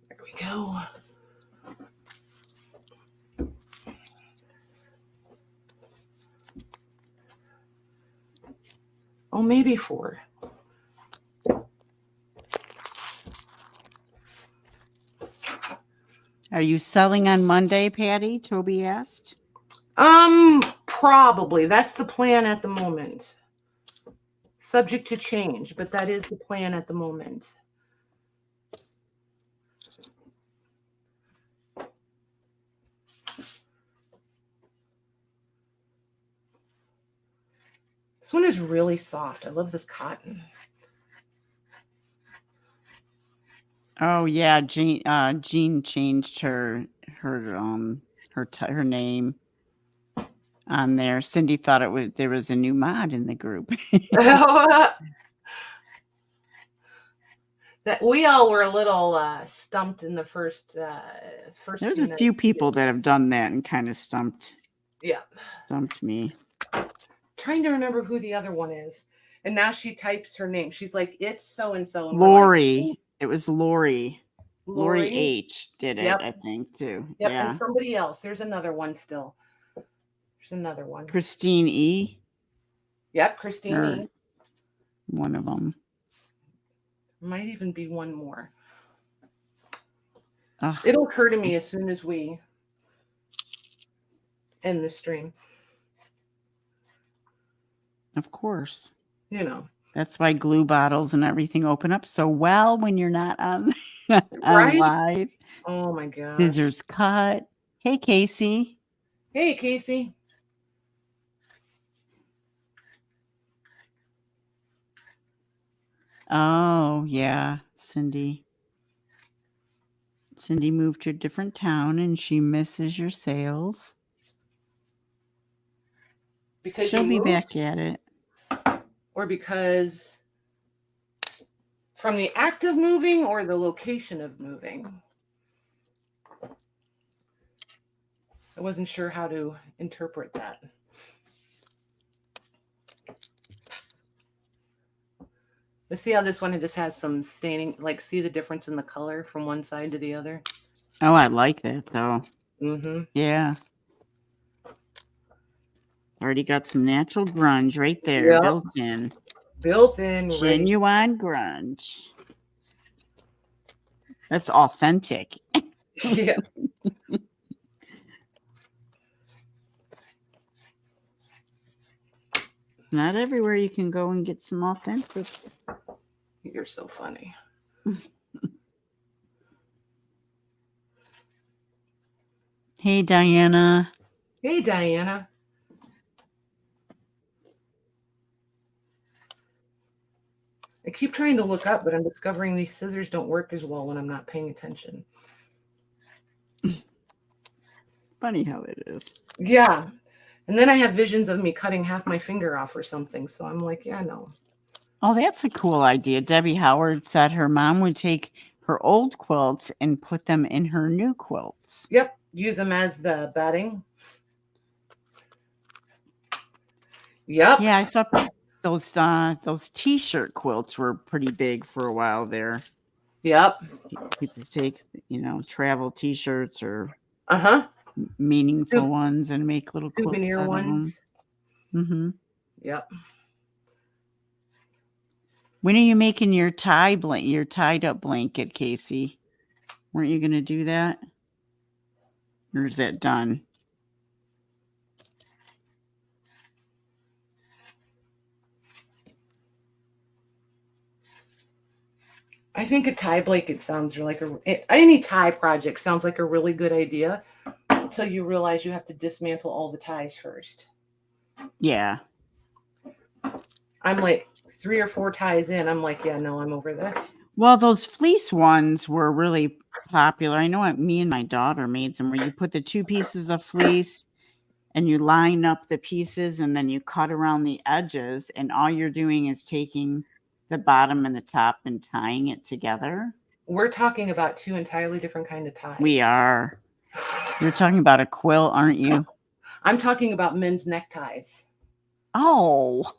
There we go. Oh, maybe 4. Are you selling on Monday, Patty? Toby asked. Probably. That's the plan at the moment. Subject to change, but that is the plan at the moment. This one is really soft. I love this cotton. Oh yeah, Jean changed her name on there. Cindy thought there was a new mod in the group. That we all were a little stumped in the first There's two a nights. few people that have done that and kind of stumped me. Trying to remember who the other one is. And now she types her name. She's like, it's so and so. Lori. It was Lori. Lori Lori H did it, Yep. I think, too. Yep. Yeah. And somebody else. There's another one still. There's another one. Christine E. Yep, Christine E. One of them. Might even be one more. Ugh. It'll occur to me as soon as we end the stream. Of course. You know. That's why glue bottles and everything open up so well when you're not on, Right? live. Oh my gosh. Scissors cut. Hey, Casey. Hey, Casey. Oh, yeah, Cindy. Cindy moved to a different town and she misses your sales. Because she'll be back at it. Or because from the act of moving or the location of moving? I wasn't sure how to interpret that. Let's see how this one just has some staining. Like, see the difference in the color from one side to the other? Oh, I like that, though. Mm-hmm. Yeah. Already got some natural grunge right there, Yep. built in. Built in. Genuine grunge. That's authentic. Yeah. Not everywhere you can go and get some authentic. You're so funny. Hey, Diana. Hey, Diana. I keep trying to look up, but I'm discovering these scissors don't work as well when I'm not paying attention. Funny how it is. Yeah. And then I have visions of me cutting half my finger off or something. So I'm like, yeah, no. Oh, that's a cool idea. Debbie Howard said her mom would take her old quilts and put them in her new quilts. Yep. Use them as the batting. Yep. Yeah, I saw those t-shirt quilts were pretty big for a while there. Yep. People take, travel t-shirts or Uh-huh. meaningful ones and make little souvenir quilts out ones. of them. Mm-hmm. Yep. When are you making your your tied up blanket, Casey? Weren't you going to do that? Or is that done? I think a tie blanket sounds like any tie project sounds like a really good idea until you realize you have to dismantle all the ties first. Yeah. I'm like 3 or 4 ties in. I'm like, yeah, no, I'm over this. Well, those fleece ones were really popular. I know me and my daughter made some where you put the 2 pieces of fleece and you line up the pieces and then you cut around the edges, and all you're doing is taking the bottom and the top and tying it together. We're talking about 2 entirely different kind of ties. We are. You're talking about a quill, aren't you? I'm talking about men's neckties. Oh.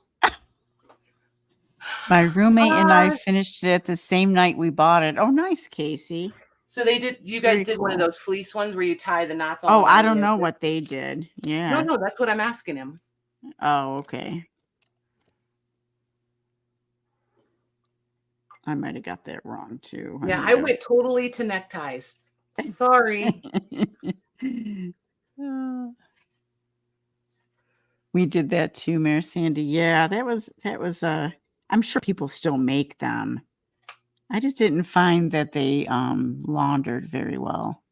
My roommate and I finished it the same night we bought it. Oh, nice, Casey. So you guys Very did one of cool. those fleece ones where you tie the knots all Oh, around I the don't know edges? what they did. Yeah. No, that's what I'm asking him. Oh, okay. I might have got that wrong too. Yeah, I went totally to neckties. Sorry. We did that too, Mayor Sandy. Yeah, that was I'm sure people still make them. I just didn't find that they laundered very well.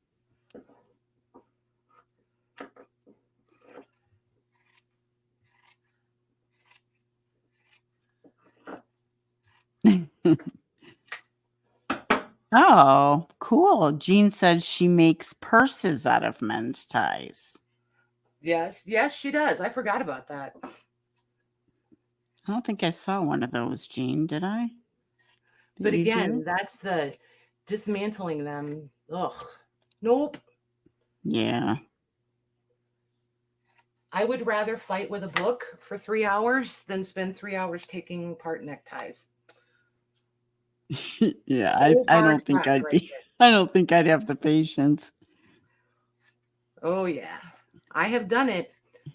Oh, cool. Jean said she makes purses out of men's ties. Yes, she does. I forgot about that. I don't think I saw one of those, Jean. Did I? But again, that's the dismantling them. Ugh. Nope. Yeah. I would rather fight with a book for 3 hours than spend 3 hours taking apart neckties. Yeah, I don't think I'd be. I don't think I'd have the patience. Oh yeah, I have done it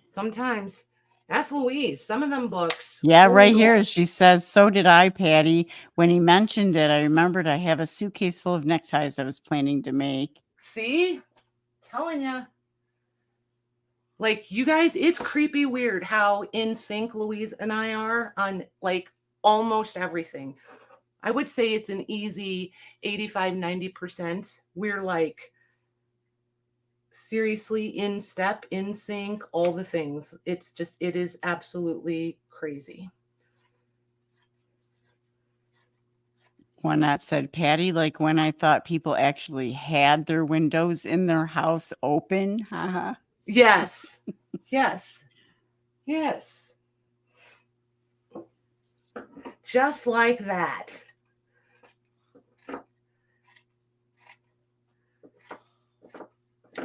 sometimes. Ask Louise. Some of them books. Yeah, right here she says, "So did I, Patty." When he mentioned it, I remembered I have a suitcase full of neckties I was planning to make. See, telling you. Like, you guys, it's creepy weird how in sync Louise and I are on like almost everything. I would say it's an easy 85-90%. We're like seriously in step, in sync, all the things. It is absolutely crazy. One that said, Patty, like when I thought people actually had their windows in their house open. Haha. Yes. Yes. Yes. Just like that.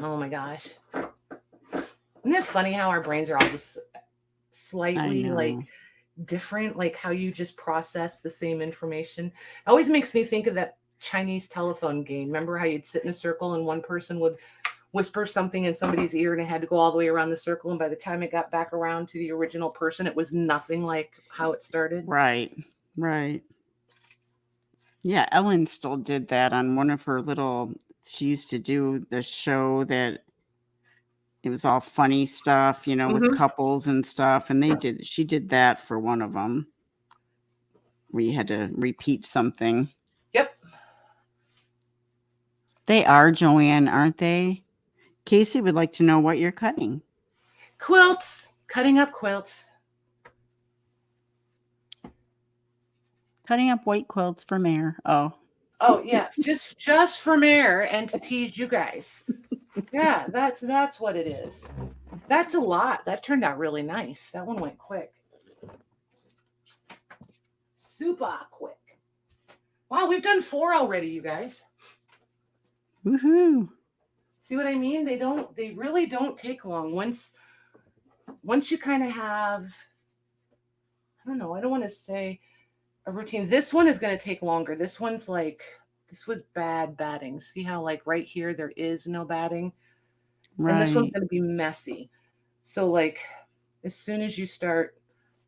Oh my gosh. Isn't it funny how our brains are all just slightly like different, like how you just process the same information? It always makes me think of that Chinese telephone game. Remember how you'd sit in a circle and one person would whisper something in somebody's ear and it had to go all the way around the circle, and by the time it got back around to the original person, it was nothing like how it started? Right. Yeah, Ellen still did that on one of her she used to do the show that it was all funny stuff, with couples and stuff, and she did that for one of them where you had to repeat something. Yep. They are, Joanne, aren't they? Casey would like to know what you're cutting. Quilts. Cutting up quilts. Cutting up white quilts for Mayor. Oh yeah, just for Mayor and to tease you guys. Yeah, that's what it is. That's a lot. That turned out really nice. That one went quick. Super quick. Wow, we've done 4 already, you guys. Woohoo. See what I mean? They really don't take long. Once you kind of have, I don't know, I don't want to say a routine. This one is going to take longer. This one's like, this was bad batting. See how like right here there is no batting? Right. And this one's going to be messy. So like as soon as you start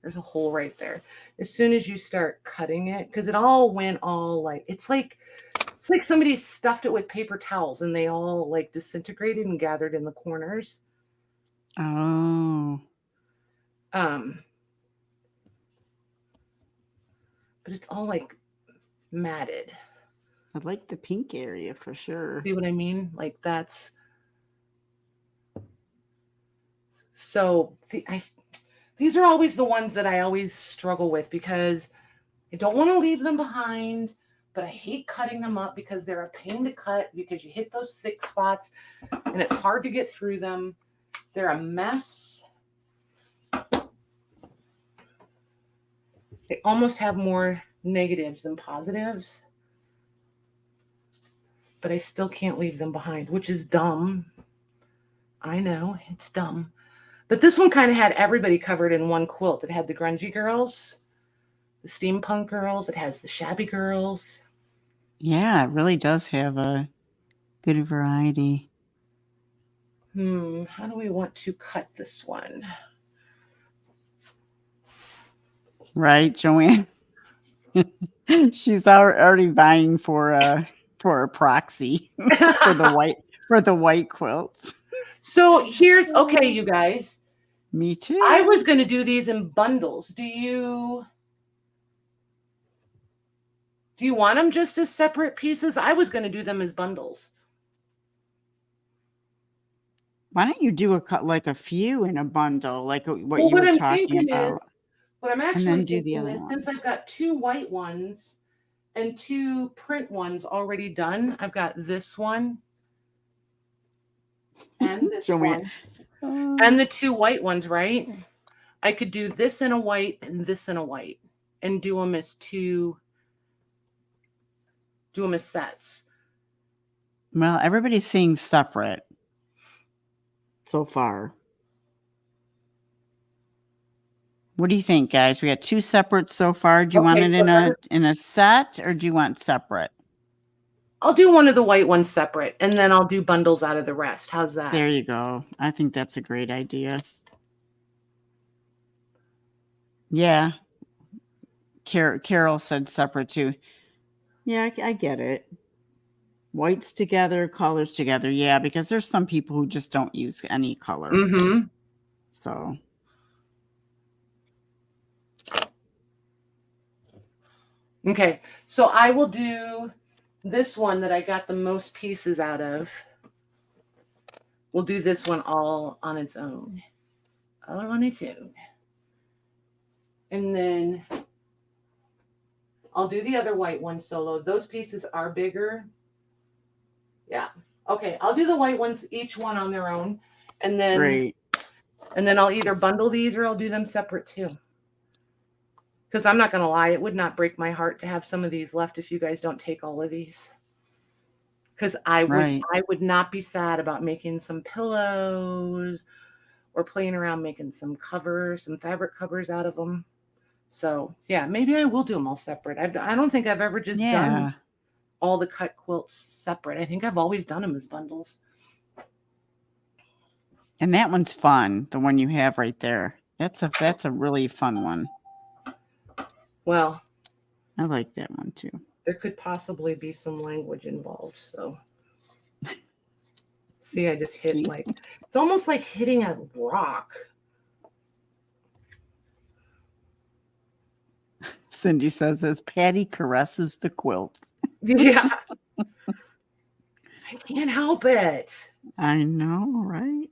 There's a hole right there. As soon as you start cutting it, because it all went all like it's like somebody stuffed it with paper towels and they all like disintegrated and gathered in the corners. Oh, Um, but it's all like matted. I like the pink area for sure. See what I mean? Like that's so see I these are always the ones that I always struggle with because I don't want to leave them behind, but I hate cutting them up because they're a pain to cut because you hit those thick spots and it's hard to get through them. They're a mess. They almost have more negatives than positives, but I still can't leave them behind, which is dumb. I know, it's dumb. But this one kind of had everybody covered in one quilt. It had the grungy girls, the steampunk girls, it has the shabby girls. Yeah, it really does have a good variety. How do we want to cut this one? Right, Joanne? She's already vying for a proxy for the white quilts. So here's okay, you guys. Me too. I was going to do these in bundles. Do you want them just as separate pieces? I was going to do them as bundles. Why don't you do a few in a bundle, like what you were talking about? What I'm actually then do the thinking other is since ones. I've got 2 white ones and 2 print ones already done, I've got this one and this Joanne. one and the 2 white ones, right? I could do this in a white and this in a white and do them as sets. Well, everybody's seeing separate so far. What do you think, guys? We got 2 separate so far. Do you want it in a set or do you want separate? I'll do one of the white ones separate and then I'll do bundles out of the rest. How's that? There you go. I think that's a great idea. Yeah. Carol said separate too. Yeah, I get it. Whites together, colors together. Yeah, because there's some people who just don't use any color. Mm-hmm. So. Okay, so I will do this one that I got the most pieces out of. We'll do this one all on its own. All on its own. And then I'll do the other white one solo. Those pieces are bigger. Yeah. Okay, I'll do the white ones, each one on their own. And then Great. And then I'll either bundle these or I'll do them separate too. Because I'm not going to lie, it would not break my heart to have some of these left if you guys don't take all of these. Because I would not be sad about making some pillows or playing around making some covers, some fabric covers out of them. So yeah, maybe I will do them all separate. I don't think I've ever just done all the cut quilts separate. I think I've always done them as bundles. And that one's fun, the one you have right there. That's a really fun one. Well, I like that one too. There could possibly be some language involved, so. See, I just hit it's almost like hitting a rock. Cindy says, as Patty caresses the quilt. Yeah. I can't help it. I know, right?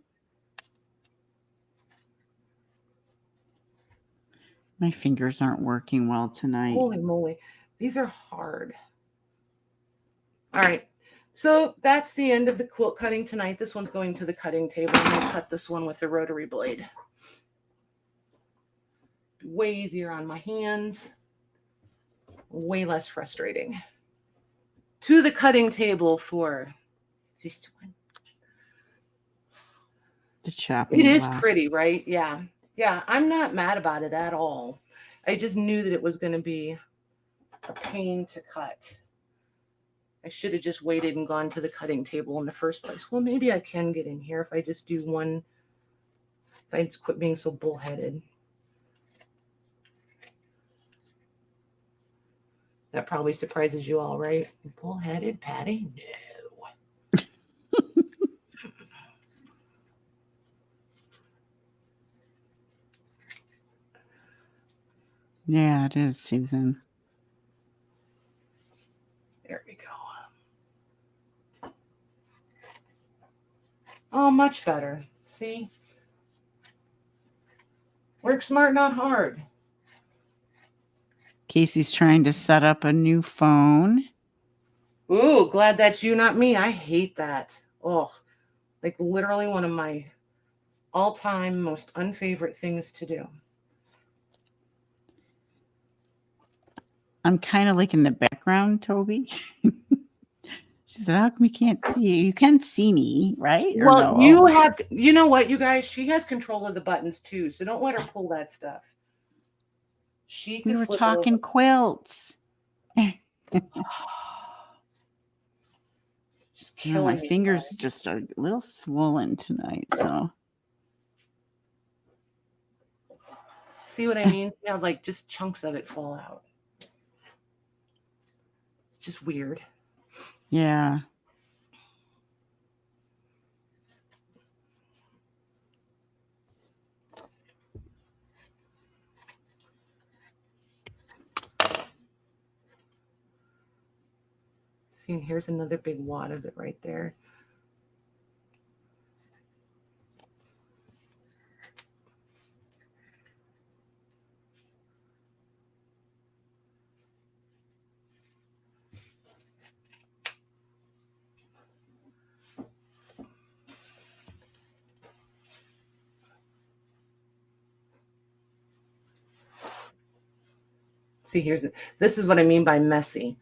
My fingers aren't working well tonight. Holy moly. These are hard. All right. So that's the end of the quilt cutting tonight. This one's going to the cutting table. I'm going to cut this one with the rotary blade. Way easier on my hands. Way less frustrating. To the cutting table for this one. The chopping It is block. pretty, right? Yeah. Yeah, I'm not mad about it at all. I just knew that it was going to be a pain to cut. I should have just waited and gone to the cutting table in the first place. Well, maybe I can get in here if I just do one. If I just quit being so bullheaded. That probably surprises you all, right? Bullheaded Patty? No. Yeah, it is, Susan. There we go. Oh, much better. See? Work smart, not hard. Casey's trying to set up a new phone. Ooh, glad that's you, not me. I hate that. Oh, like literally one of my all-time most unfavorite things to do. I'm kind of like in the background, Toby. She said, how come you can't see you? You can see me, right? Or Well, no? you know what, you guys? She has control of the buttons too, so don't let her pull that stuff. She We could were flip it over. talking quilts. No, my fingers just are a little swollen tonight, so. See what I mean? Yeah, like just chunks of it fall out. It's just weird. Yeah. See, here's another big wad of it right there. See, this is what I mean by messy.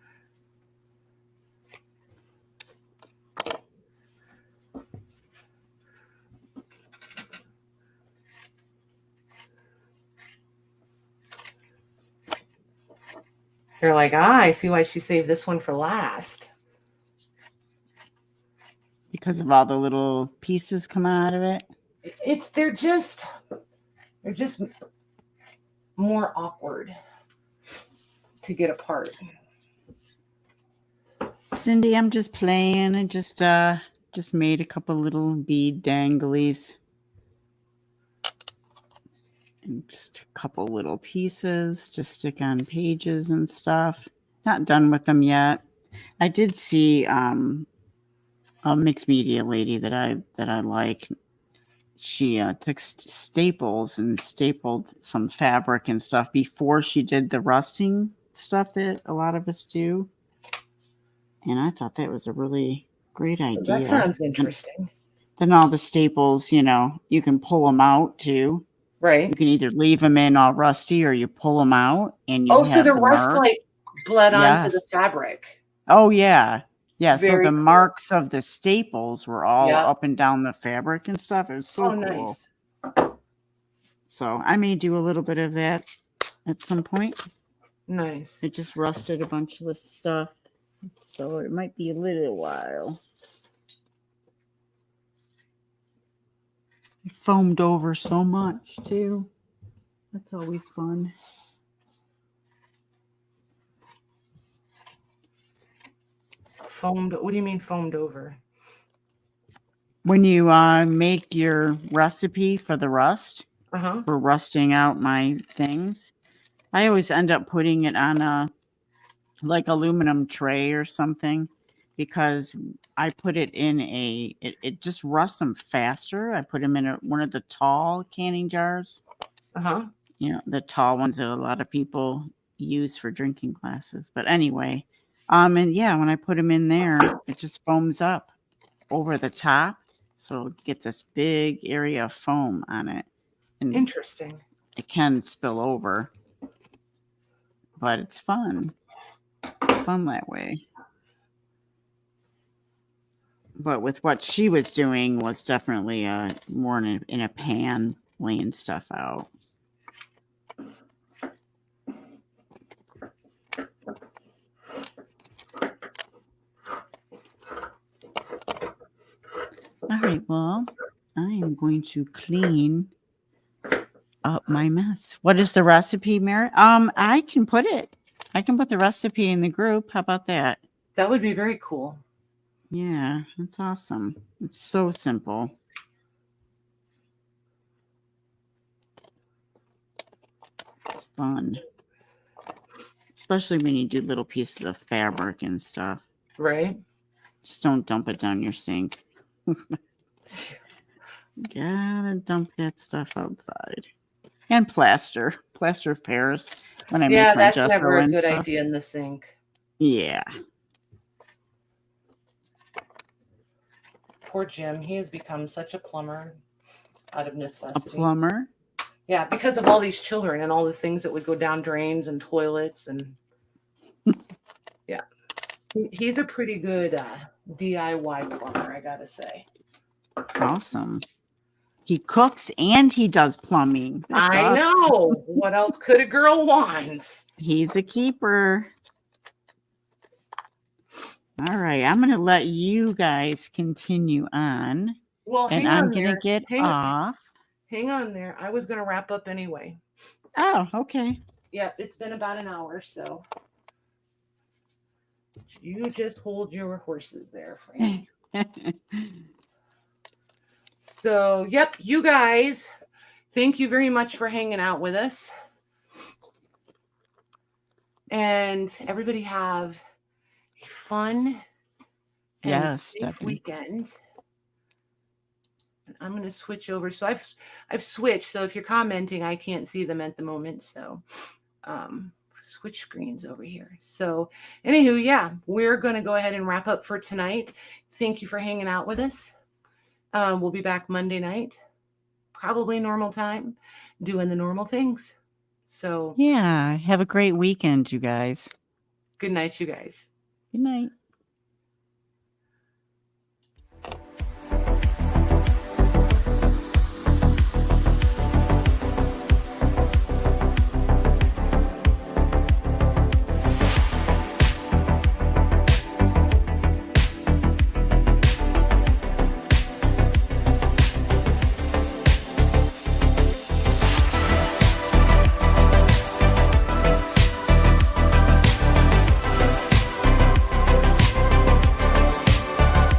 They're like, I see why she saved this one for last. Because of all the little pieces coming out of it? They're just more awkward to get apart. Cindy, I'm just playing. I just made a couple little bead danglies. And just a couple little pieces to stick on pages and stuff. Not done with them yet. I did see a mixed media lady that I like. She took staples and stapled some fabric and stuff before she did the rusting stuff that a lot of us do. And I thought that was a really great idea. That sounds interesting. Then all the staples, you can pull them out too. Right. You can either leave them in all rusty or you pull them out and you have so the rust mark. like bled onto the fabric. Oh, yeah. Yeah, Very so the cool. marks of the staples were all up and down the fabric and stuff. It was so cool. Nice. So I may do a little bit of that at some point. Nice. It just rusted a bunch of the stuff, so it might be a little while. It foamed over so much, too. That's always fun. Foamed? What do you mean foamed over? When you make your recipe for the rust, for rusting out my things, I always end up putting it on a aluminum tray or something because I put it in it just rusts them faster. I put them in one of the tall canning jars. The tall ones that a lot of people use for drinking glasses. But anyway, and yeah, when I put them in there, it just foams up over the top. So it'll get this big area of foam on it. And interesting. It can spill over, but it's fun. It's fun that way. But with what she was doing was definitely more in a pan, laying stuff out. All right, well, I am going to clean up my mess. What is the recipe, Mary? I can put it I can put the recipe in the group. How about that? That would be very cool. Yeah, that's awesome. It's so simple. It's fun. Especially when you do little pieces of fabric and stuff. Right? Just don't dump it down your sink. Gotta dump that stuff outside. And plaster of Paris when I Yeah, make my that's gesso never a and good stuff. idea in the sink. Yeah. Poor Jim. He has become such a plumber out of A necessity. plumber. Yeah, because of all these children and all the things that would go down drains and toilets and yeah. He's a pretty good DIY plumber, I gotta say. Awesome. He cooks and he does plumbing. That's I awesome. know. What else could a girl want? He's a keeper. All right. I'm going to let you guys continue on. Well, And hang I'm on going to there. get off. Hang on there. I was going to wrap up anyway. Oh, okay. Yeah, it's been about an hour, so you just hold your horses there, Frank. So, yep, you guys, thank you very much for hanging out with us. And everybody have a fun and safe Stephanie. weekend. And I'm going to switch over. So I've switched. So if you're commenting, I can't see them at the moment. So switch screens over here. So anywho, yeah, we're going to go ahead and wrap up for tonight. Thank you for hanging out with us. We'll be back Monday night, probably normal time, doing the normal things. So yeah, have a great weekend, you guys. good night, you guys. Good night.